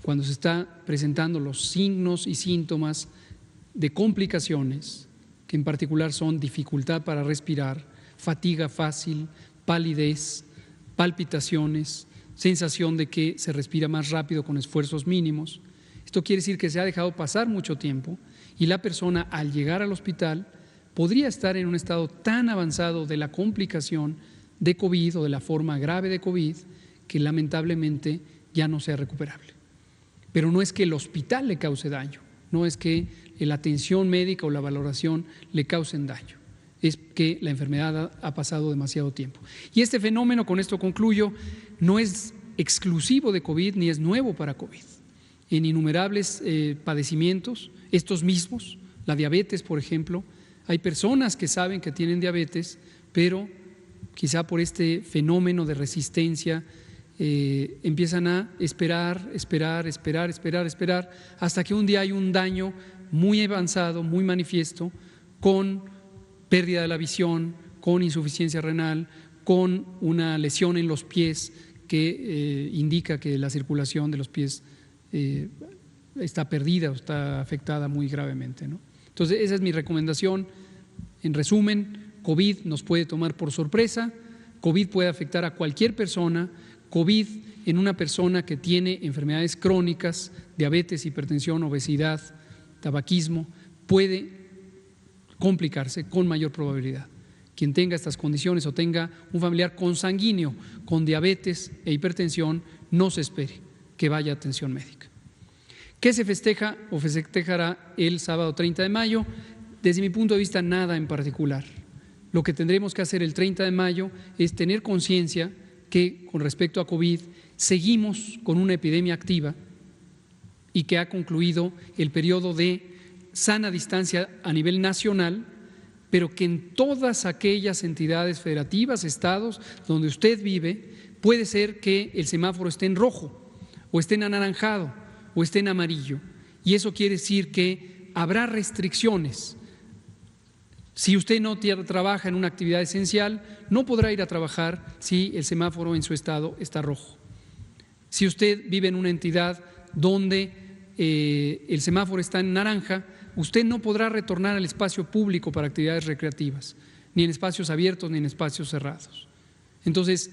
Speaker 1: cuando se está presentando los signos y síntomas de complicaciones, que en particular son dificultad para respirar, fatiga fácil, palidez, palpitaciones, sensación de que se respira más rápido con esfuerzos mínimos. Esto quiere decir que se ha dejado pasar mucho tiempo y la persona, al llegar al hospital, podría estar en un estado tan avanzado de la complicación de COVID o de la forma grave de COVID que lamentablemente ya no sea recuperable. Pero no es que el hospital le cause daño, no es que la atención médica o la valoración le causen daño, es que la enfermedad ha pasado demasiado tiempo. Y este fenómeno, con esto concluyo, no es exclusivo de COVID ni es nuevo para COVID. En innumerables padecimientos, estos mismos, la diabetes, por ejemplo, hay personas que saben que tienen diabetes, pero quizá por este fenómeno de resistencia empiezan a esperar, hasta que un día hay un daño muy avanzado, muy manifiesto, con pérdida de la visión, con insuficiencia renal, con una lesión en los pies que indica que la circulación de los pies está perdida o está afectada muy gravemente, ¿no? Entonces, esa es mi recomendación. En resumen, COVID nos puede tomar por sorpresa, COVID puede afectar a cualquier persona, COVID en una persona que tiene enfermedades crónicas, diabetes, hipertensión, obesidad, tabaquismo, puede complicarse con mayor probabilidad. Quien tenga estas condiciones o tenga un familiar consanguíneo con diabetes e hipertensión, no se espere que vaya a atención médica. ¿Qué se festeja o festejará el sábado 30 de mayo? Desde mi punto de vista, nada en particular. Lo que tendremos que hacer el 30 de mayo es tener conciencia que con respecto a COVID seguimos con una epidemia activa y que ha concluido el periodo de sana distancia a nivel nacional, pero que en todas aquellas entidades federativas, estados donde usted vive, puede ser que el semáforo esté en rojo o esté en anaranjado o esté en amarillo, y eso quiere decir que habrá restricciones. Si usted no trabaja en una actividad esencial, no podrá ir a trabajar si el semáforo en su estado está rojo. Si usted vive en una entidad donde el semáforo está en naranja, usted no podrá retornar al espacio público para actividades recreativas, ni en espacios abiertos ni en espacios cerrados. Entonces,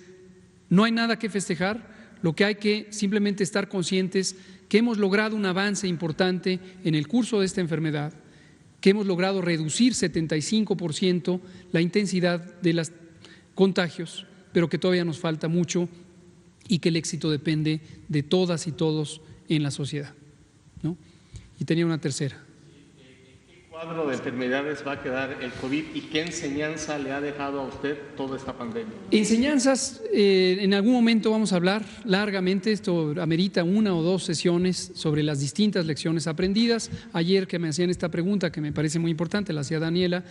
Speaker 1: no hay nada que festejar, lo que hay que simplemente estar conscientes que hemos logrado un avance importante en el curso de esta enfermedad, que hemos logrado reducir 75% la intensidad de los contagios, pero que todavía nos falta mucho y que el éxito depende de todas y todos en la sociedad, ¿no? Y tenía una tercera.
Speaker 3: ¿Qué cuadro de enfermedades va a quedar el COVID y qué enseñanza le ha dejado a usted toda esta pandemia?
Speaker 1: Enseñanzas, en algún momento vamos a hablar largamente, esto amerita 1 o 2 sesiones sobre las distintas lecciones aprendidas. Ayer que me hacían esta pregunta, que me parece muy importante, la hacía Daniela,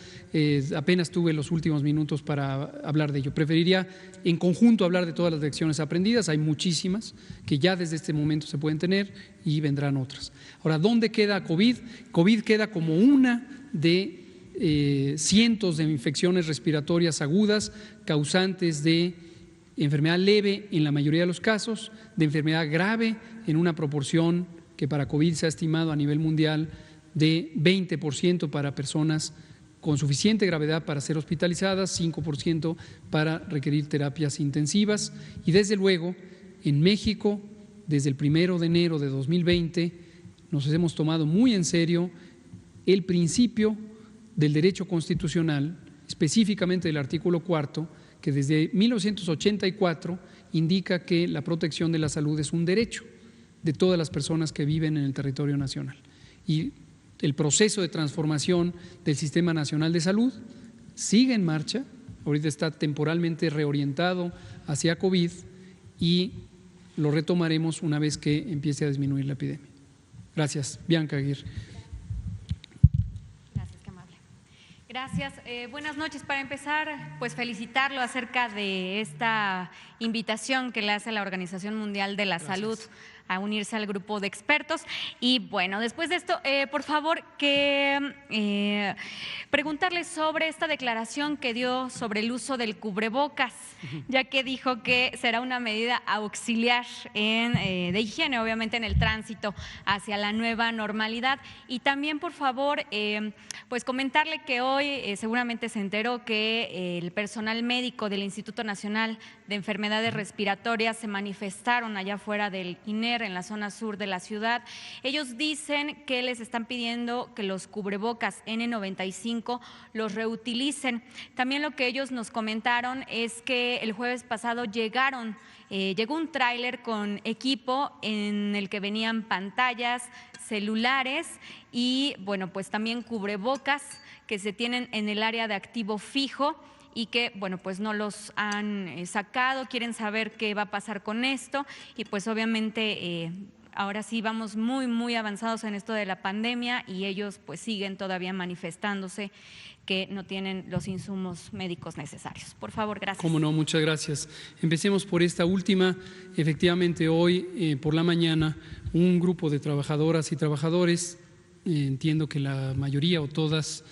Speaker 1: apenas tuve los últimos minutos para hablar de ello. Preferiría en conjunto hablar de todas las lecciones aprendidas, hay muchísimas que ya desde este momento se pueden tener y vendrán otras. Ahora, ¿dónde queda COVID? COVID queda como una de cientos de infecciones respiratorias agudas causantes de enfermedad leve en la mayoría de los casos, de enfermedad grave en una proporción que para COVID se ha estimado a nivel mundial de 20% para personas con suficiente gravedad para ser hospitalizadas, 5% para requerir terapias intensivas. Y desde luego, en México, desde el 1 de enero de 2020, nos hemos tomado muy en serio el principio del derecho constitucional, específicamente del artículo 4, que desde 1984 indica que la protección de la salud es un derecho de todas las personas que viven en el territorio nacional. Y el proceso de transformación del Sistema Nacional de Salud sigue en marcha, ahorita está temporalmente reorientado hacia COVID y lo retomaremos una vez que empiece a disminuir la epidemia. Gracias. Bianca Aguirre.
Speaker 4: Gracias, qué amable. Gracias. Buenas noches. Para empezar, pues felicitarlo acerca de esta invitación que le hace la Organización Mundial de la Salud a unirse al grupo de expertos. Y bueno, después de esto, por favor, preguntarle sobre esta declaración que dio sobre el uso del cubrebocas, ya que dijo que será una medida auxiliar de higiene, obviamente en el tránsito hacia la nueva normalidad. Y también, por favor, pues comentarle que hoy seguramente se enteró que el personal médico del Instituto Nacional de Enfermedades Respiratorias se manifestaron allá afuera del INER, en la zona sur de la ciudad. Ellos dicen que les están pidiendo que los cubrebocas N95 los reutilicen. También lo que ellos nos comentaron es que el jueves pasado llegó un tráiler con equipo en el que venían pantallas, celulares y bueno, pues también cubrebocas que se tienen en el área de activo fijo y que, bueno, pues no los han sacado, quieren saber qué va a pasar con esto y pues obviamente ahora sí vamos muy, muy avanzados en esto de la pandemia y ellos pues siguen todavía manifestándose que no tienen los insumos médicos necesarios. Por favor, gracias.
Speaker 1: Cómo no, muchas gracias. Empecemos por esta última. Efectivamente, hoy por la mañana un grupo de trabajadoras y trabajadores, entiendo que la mayoría o todas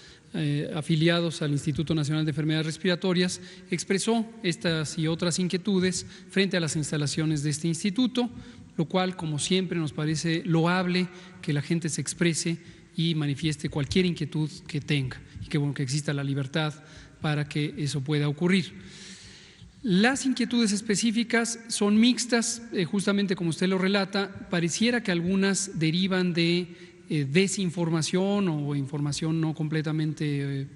Speaker 1: afiliados al Instituto Nacional de Enfermedades Respiratorias, expresó estas y otras inquietudes frente a las instalaciones de este instituto, lo cual, como siempre, nos parece loable que la gente se exprese y manifieste cualquier inquietud que tenga y que, bueno, que exista la libertad para que eso pueda ocurrir. Las inquietudes específicas son mixtas, justamente como usted lo relata, pareciera que algunas derivan de desinformación o información no completamente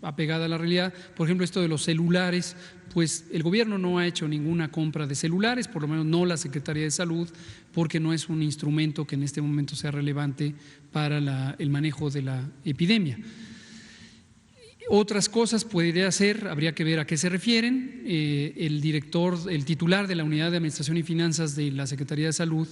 Speaker 1: apegada a la realidad. Por ejemplo, esto de los celulares, pues el gobierno no ha hecho ninguna compra de celulares, por lo menos no la Secretaría de Salud, porque no es un instrumento que en este momento sea relevante para el manejo de la epidemia. Otras cosas podría ser, habría que ver a qué se refieren. El titular de la Unidad de Administración y Finanzas de la Secretaría de Salud,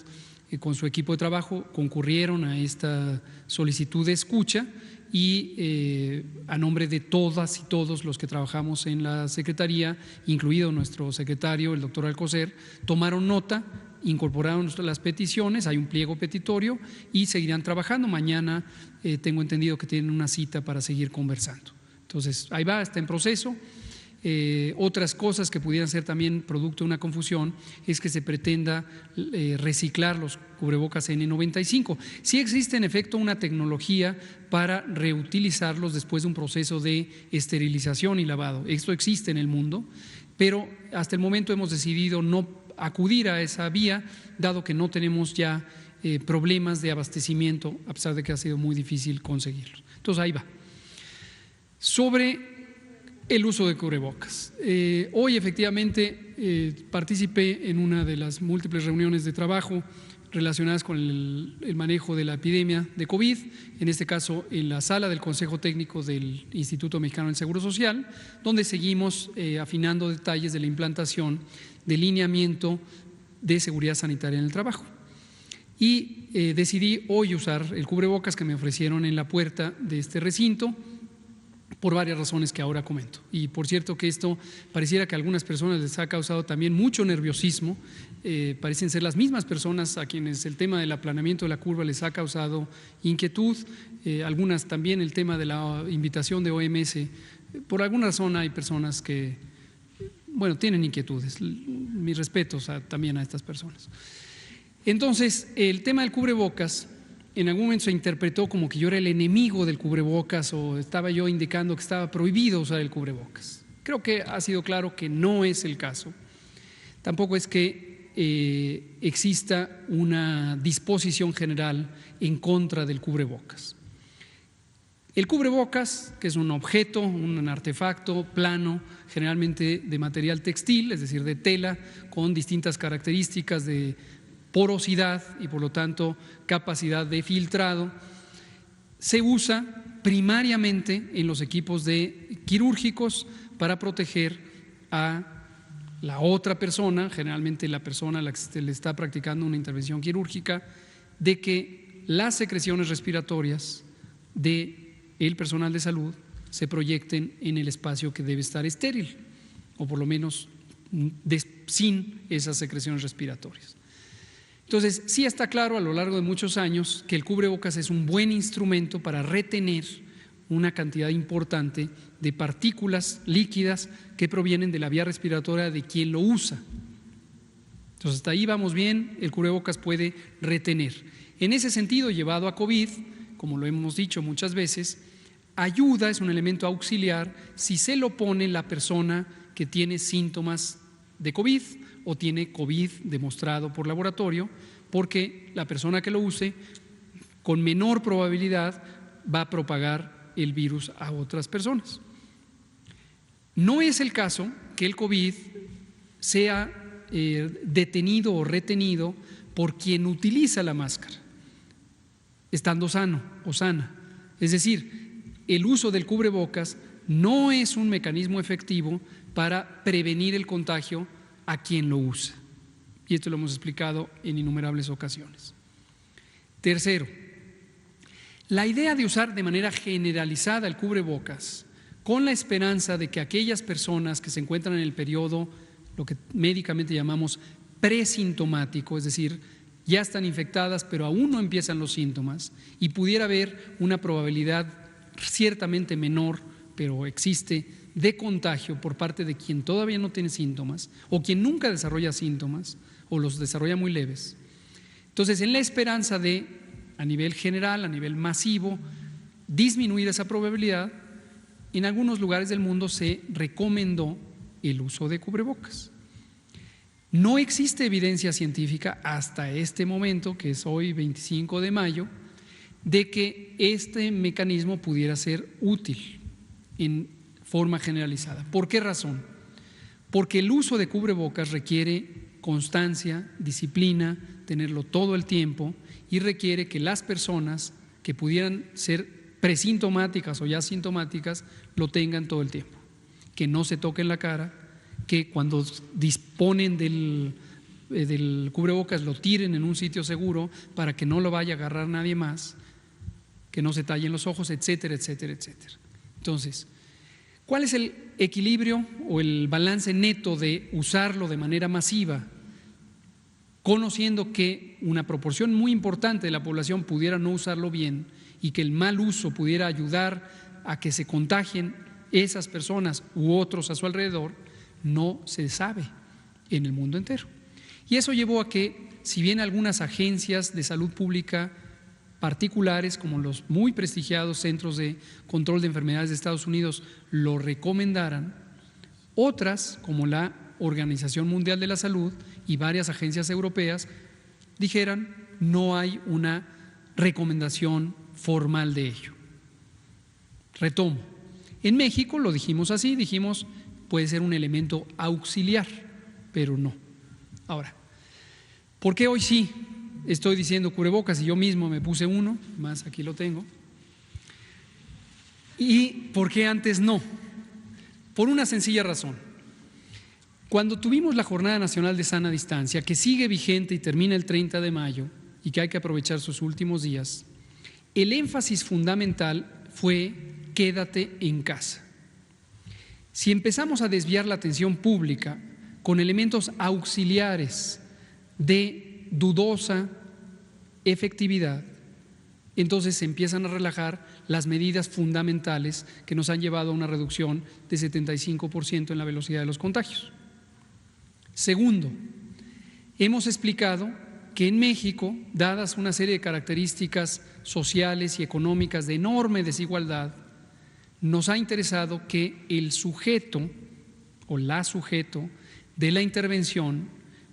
Speaker 1: con su equipo de trabajo, concurrieron a esta solicitud de escucha y a nombre de todas y todos los que trabajamos en la Secretaría, incluido nuestro secretario, el doctor Alcocer, tomaron nota, incorporaron las peticiones, hay un pliego petitorio y seguirán trabajando. Mañana tengo entendido que tienen una cita para seguir conversando. Entonces, ahí va, está en proceso. Otras cosas que pudieran ser también producto de una confusión es que se pretenda reciclar los cubrebocas N95. Sí existe en efecto una tecnología para reutilizarlos después de un proceso de esterilización y lavado. Esto existe en el mundo, pero hasta el momento hemos decidido no acudir a esa vía, dado que no tenemos ya problemas de abastecimiento, a pesar de que ha sido muy difícil conseguirlos. Entonces, ahí va. Sobre el uso de cubrebocas. Hoy efectivamente participé en una de las múltiples reuniones de trabajo relacionadas con el manejo de la epidemia de COVID, en este caso en la sala del Consejo Técnico del Instituto Mexicano del Seguro Social, donde seguimos afinando detalles de la implantación del lineamiento de seguridad sanitaria en el trabajo. Y decidí hoy usar el cubrebocas que me ofrecieron en la puerta de este recinto, por varias razones que ahora comento. Y por cierto que esto pareciera que a algunas personas les ha causado también mucho nerviosismo, parecen ser las mismas personas a quienes el tema del aplanamiento de la curva les ha causado inquietud, algunas también el tema de la invitación de OMS, por alguna razón hay personas que, bueno, tienen inquietudes, mis respetos también a estas personas. Entonces, el tema del cubrebocas en algún momento se interpretó como que yo era el enemigo del cubrebocas o estaba yo indicando que estaba prohibido usar el cubrebocas. Creo que ha sido claro que no es el caso. Tampoco es que exista una disposición general en contra del cubrebocas. El cubrebocas, que es un objeto, un artefacto plano, generalmente de material textil, es decir, de tela, con distintas características de porosidad y por lo tanto capacidad de filtrado, se usa primariamente en los equipos quirúrgicos para proteger a la otra persona, generalmente la persona a la que se le está practicando una intervención quirúrgica, de que las secreciones respiratorias del personal de salud se proyecten en el espacio que debe estar estéril o por lo menos sin esas secreciones respiratorias. Entonces, sí está claro a lo largo de muchos años que el cubrebocas es un buen instrumento para retener una cantidad importante de partículas líquidas que provienen de la vía respiratoria de quien lo usa. Entonces, hasta ahí vamos bien, el cubrebocas puede retener. En ese sentido, llevado a COVID, como lo hemos dicho muchas veces, ayuda, es un elemento auxiliar si se lo pone la persona que tiene síntomas de COVID o tiene COVID demostrado por laboratorio, porque la persona que lo use con menor probabilidad va a propagar el virus a otras personas. No es el caso que el COVID sea detenido o retenido por quien utiliza la máscara, estando sano o sana. Es decir, el uso del cubrebocas no es un mecanismo efectivo para prevenir el contagio a quien lo usa. Y esto lo hemos explicado en innumerables ocasiones. Tercero, la idea de usar de manera generalizada el cubrebocas con la esperanza de que aquellas personas que se encuentran en el periodo, lo que médicamente llamamos presintomático, es decir, ya están infectadas pero aún no empiezan los síntomas y pudiera haber una probabilidad ciertamente menor, pero existe, de contagio por parte de quien todavía no tiene síntomas o quien nunca desarrolla síntomas o los desarrolla muy leves. Entonces, en la esperanza de, a nivel general, a nivel masivo, disminuir esa probabilidad, en algunos lugares del mundo se recomendó el uso de cubrebocas. No existe evidencia científica hasta este momento, que es hoy 25 de mayo, de que este mecanismo pudiera ser útil en forma generalizada. ¿Por qué razón? Porque el uso de cubrebocas requiere constancia, disciplina, tenerlo todo el tiempo, y requiere que las personas que pudieran ser presintomáticas o ya sintomáticas lo tengan todo el tiempo, que no se toquen la cara, que cuando disponen del cubrebocas lo tiren en un sitio seguro para que no lo vaya a agarrar nadie más, que no se tallen los ojos, etcétera, etcétera, etcétera. Entonces, ¿cuál es el equilibrio o el balance neto de usarlo de manera masiva, conociendo que una proporción muy importante de la población pudiera no usarlo bien y que el mal uso pudiera ayudar a que se contagien esas personas u otros a su alrededor? No se sabe en el mundo entero. Y eso llevó a que, si bien algunas agencias de salud pública particulares, como los muy prestigiados Centros de Control de Enfermedades de Estados Unidos, lo recomendaran, otras, como la Organización Mundial de la Salud y varias agencias europeas, dijeran no hay una recomendación formal de ello. Retomo. En México lo dijimos así, dijimos puede ser un elemento auxiliar, pero no. Ahora, ¿por qué hoy sí estoy diciendo cubrebocas y yo mismo me puse uno, más aquí lo tengo? ¿Y por qué antes no? Por una sencilla razón. Cuando tuvimos la Jornada Nacional de Sana Distancia, que sigue vigente y termina el 30 de mayo y que hay que aprovechar sus últimos días, el énfasis fundamental fue quédate en casa. Si empezamos a desviar la atención pública con elementos auxiliares de dudosa efectividad, entonces se empiezan a relajar las medidas fundamentales que nos han llevado a una reducción de 75% en la velocidad de los contagios. Segundo, hemos explicado que en México, dadas una serie de características sociales y económicas de enorme desigualdad, nos ha interesado que el sujeto o la sujeto de la intervención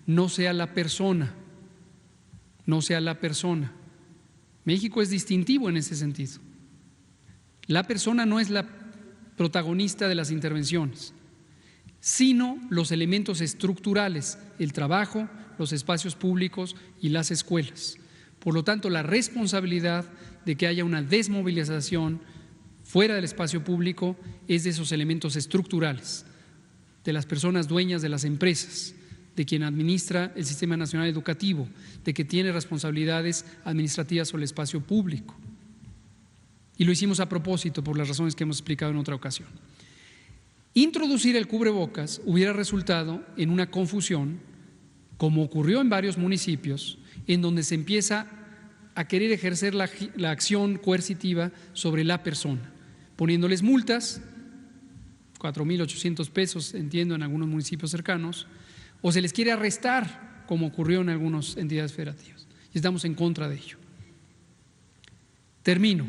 Speaker 1: no sea la persona, México es distintivo en ese sentido. La persona no es la protagonista de las intervenciones, sino los elementos estructurales, el trabajo, los espacios públicos y las escuelas. Por lo tanto, la responsabilidad de que haya una desmovilización fuera del espacio público es de esos elementos estructurales, de las personas dueñas de las empresas, de quien administra el Sistema Nacional Educativo, de que tiene responsabilidades administrativas sobre el espacio público. Y lo hicimos a propósito por las razones que hemos explicado en otra ocasión. Introducir el cubrebocas hubiera resultado en una confusión, como ocurrió en varios municipios, en donde se empieza a querer ejercer la acción coercitiva sobre la persona, poniéndoles multas, 4,800 pesos, entiendo, en algunos municipios cercanos, o se les quiere arrestar, como ocurrió en algunas entidades federativas. Y estamos en contra de ello. Termino.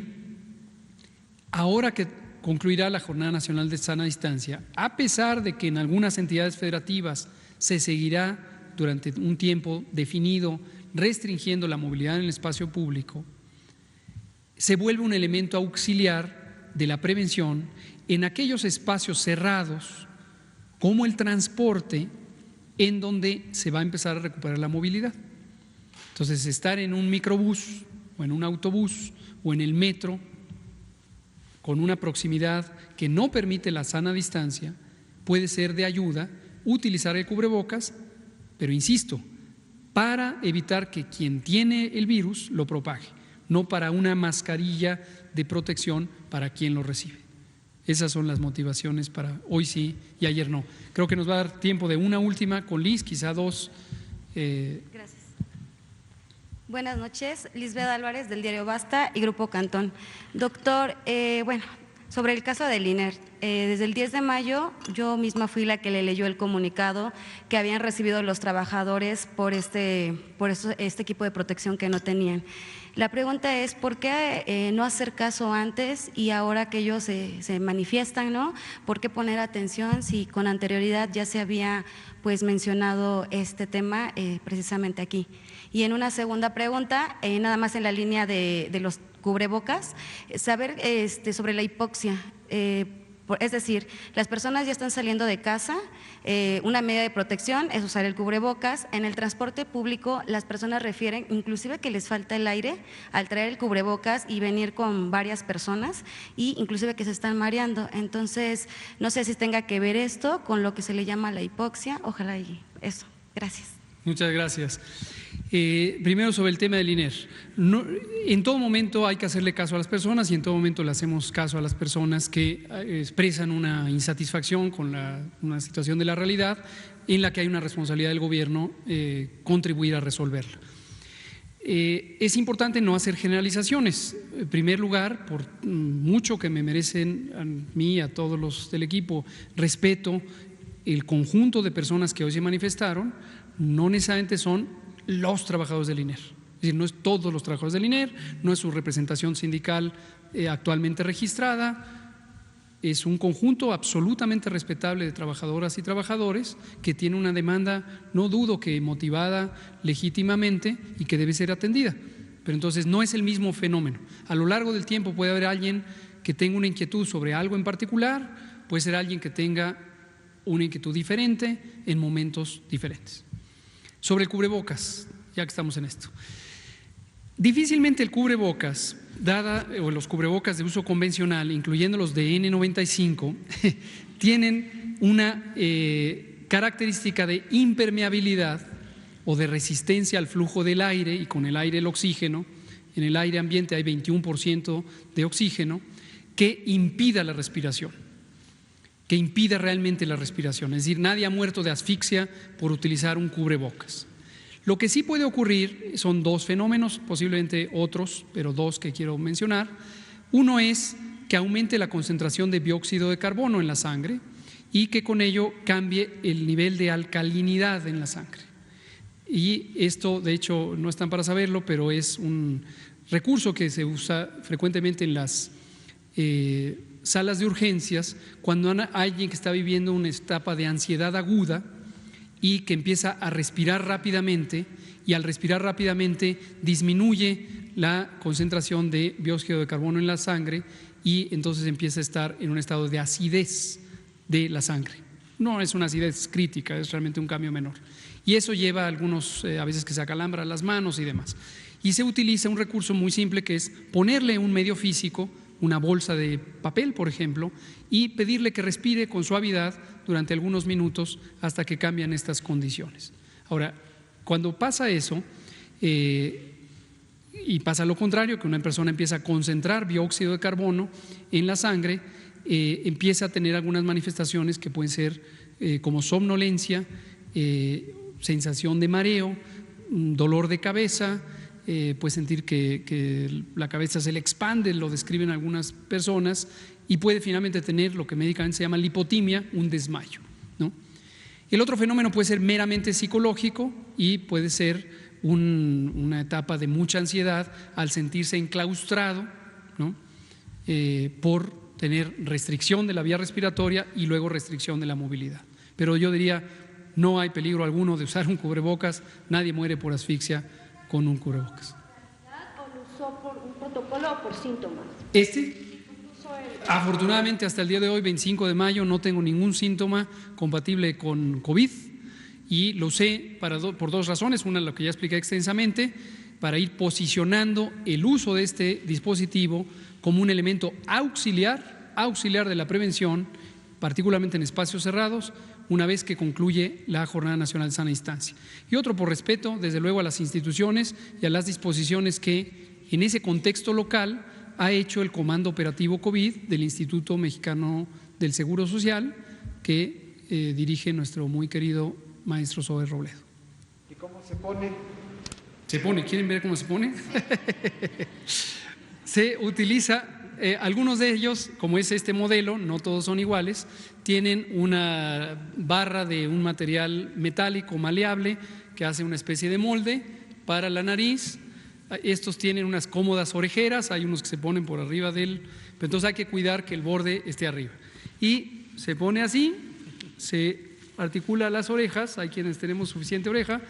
Speaker 1: Ahora que concluirá la Jornada Nacional de Sana Distancia, a pesar de que en algunas entidades federativas se seguirá durante un tiempo definido restringiendo la movilidad en el espacio público, se vuelve un elemento auxiliar de la prevención en aquellos espacios cerrados, como el transporte, en donde se va a empezar a recuperar la movilidad. Entonces, estar en un microbús o en un autobús o en el metro con una proximidad que no permite la sana distancia puede ser de ayuda utilizar el cubrebocas, pero insisto, para evitar que quien tiene el virus lo propague, no para una mascarilla de protección para quien lo recibe. Esas son las motivaciones para hoy sí y ayer no. Creo que nos va a dar tiempo de una última con Liz, quizá dos.
Speaker 5: Gracias. Buenas noches, Lisbeth Álvarez del diario Basta y Grupo Cantón. Doctor, sobre el caso del INER, desde el 10 de mayo yo misma fui la que le leyó el comunicado que habían recibido los trabajadores por este equipo de protección que no tenían. La pregunta es, ¿por qué no hacer caso antes y ahora que ellos se manifiestan, ¿no? ¿Por qué poner atención si con anterioridad ya se había pues mencionado este tema precisamente aquí? Y en una segunda pregunta, nada más en la línea de los cubrebocas, saber sobre la hipoxia. Es decir, las personas ya están saliendo de casa, una medida de protección es usar el cubrebocas. En el transporte público las personas refieren inclusive que les falta el aire al traer el cubrebocas y venir con varias personas, y inclusive que se están mareando. Entonces, no sé si tenga que ver esto con lo que se le llama la hipoxia. Ojalá y eso. Gracias.
Speaker 1: Muchas gracias. Primero sobre el tema del INER. No, en todo momento hay que hacerle caso a las personas y en todo momento le hacemos caso a las personas que expresan una insatisfacción con una situación de la realidad en la que hay una responsabilidad del gobierno contribuir a resolverla. Es importante no hacer generalizaciones. En primer lugar, por mucho que me merecen a mí, a todos los del equipo, respeto, el conjunto de personas que hoy se manifestaron no necesariamente son los trabajadores del INER. Es decir, no es todos los trabajadores del INER, no es su representación sindical actualmente registrada, es un conjunto absolutamente respetable de trabajadoras y trabajadores que tiene una demanda, no dudo que motivada legítimamente y que debe ser atendida. Pero entonces no es el mismo fenómeno. A lo largo del tiempo puede haber alguien que tenga una inquietud sobre algo en particular, puede ser alguien que tenga una inquietud diferente en momentos diferentes. Sobre el cubrebocas, ya que estamos en esto. Difícilmente el cubrebocas, o los cubrebocas de uso convencional, incluyendo los de N95, tienen una característica de impermeabilidad o de resistencia al flujo del aire, y con el aire el oxígeno. En el aire ambiente hay 21% de oxígeno, que impida la respiración, que impida realmente la respiración. Es decir, nadie ha muerto de asfixia por utilizar un cubrebocas. Lo que sí puede ocurrir son dos fenómenos, posiblemente otros, pero dos que quiero mencionar. Uno es que aumente la concentración de dióxido de carbono en la sangre y que con ello cambie el nivel de alcalinidad en la sangre. Y esto, de hecho, no están para saberlo, pero es un recurso que se usa frecuentemente en las salas de urgencias cuando hay alguien que está viviendo una etapa de ansiedad aguda y que empieza a respirar rápidamente, y al respirar rápidamente disminuye la concentración de dióxido de carbono en la sangre y entonces empieza a estar en un estado de acidez de la sangre. No es una acidez crítica, es realmente un cambio menor. Y eso lleva a algunos, a veces que se acalambran las manos y demás. Y se utiliza un recurso muy simple que es ponerle un medio físico, una bolsa de papel, por ejemplo, y pedirle que respire con suavidad durante algunos minutos hasta que cambian estas condiciones. Ahora, cuando pasa eso, y pasa lo contrario, que una persona empieza a concentrar dióxido de carbono en la sangre, empieza a tener algunas manifestaciones que pueden ser como somnolencia, sensación de mareo, dolor de cabeza, puede sentir que la cabeza se le expande, lo describen algunas personas, y puede finalmente tener lo que médicamente se llama lipotimia, un desmayo, ¿no? El otro fenómeno puede ser meramente psicológico y puede ser una etapa de mucha ansiedad al sentirse enclaustrado, ¿no? Por tener restricción de la vía respiratoria y luego restricción de la movilidad. Pero yo diría, no hay peligro alguno de usar un cubrebocas, nadie muere por asfixia con un cubrebocas.
Speaker 6: ¿O lo usó por un protocolo o por síntomas?
Speaker 1: Afortunadamente hasta el día de hoy, 25 de mayo, no tengo ningún síntoma compatible con COVID y lo usé por dos razones. Una, lo que ya expliqué extensamente, para ir posicionando el uso de este dispositivo como un elemento auxiliar de la prevención particularmente en espacios cerrados, una vez que concluye la Jornada Nacional de Sana Distancia. Y otro por respeto, desde luego, a las instituciones y a las disposiciones que en ese contexto local ha hecho el Comando Operativo COVID del Instituto Mexicano del Seguro Social, que dirige nuestro muy querido maestro Zoe Robledo.
Speaker 7: ¿Y cómo se pone?
Speaker 1: ¿Se pone? ¿Quieren ver cómo se pone? Se utiliza, algunos de ellos, como es este modelo, no todos son iguales, tienen una barra de un material metálico maleable que hace una especie de molde para la nariz. Estos tienen unas cómodas orejeras, hay unos que se ponen por arriba pero entonces hay que cuidar que el borde esté arriba. Y se pone así, se articula las orejas, hay quienes tenemos suficiente oreja,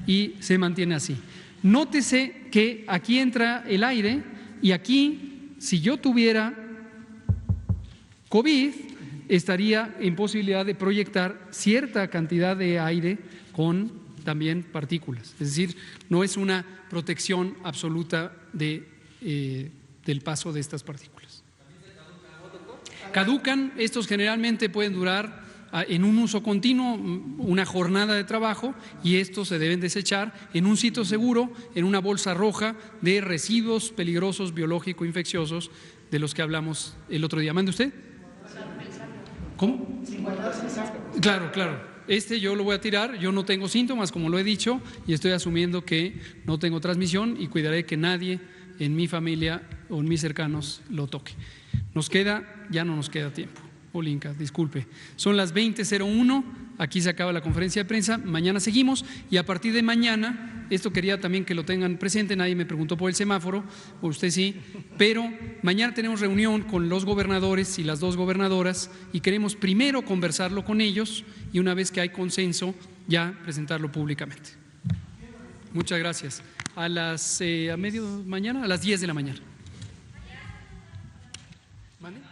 Speaker 1: y se mantiene así. Nótese que aquí entra el aire y aquí, si yo tuviera COVID, estaría en posibilidad de proyectar cierta cantidad de aire con también partículas. Es decir, no es una protección absoluta del paso de estas partículas. Caducan, estos generalmente pueden durar en un uso continuo una jornada de trabajo, y estos se deben desechar en un sitio seguro, en una bolsa roja de residuos peligrosos biológico-infecciosos de los que hablamos el otro día. ¿Mande usted? ¿Cómo? Claro, claro. Yo lo voy a tirar, yo no tengo síntomas, como lo he dicho, y estoy asumiendo que no tengo transmisión y cuidaré que nadie en mi familia o en mis cercanos lo toque. Ya no nos queda tiempo. Olinka, disculpe. Son las 20:01, aquí se acaba la conferencia de prensa, mañana seguimos, y a partir de mañana, esto quería también que lo tengan presente, nadie me preguntó por el semáforo, por usted sí, pero mañana tenemos reunión con los gobernadores y las dos gobernadoras y queremos primero conversarlo con ellos y una vez que hay consenso ya presentarlo públicamente. Muchas gracias. A las 10 de la mañana. ¿Vale?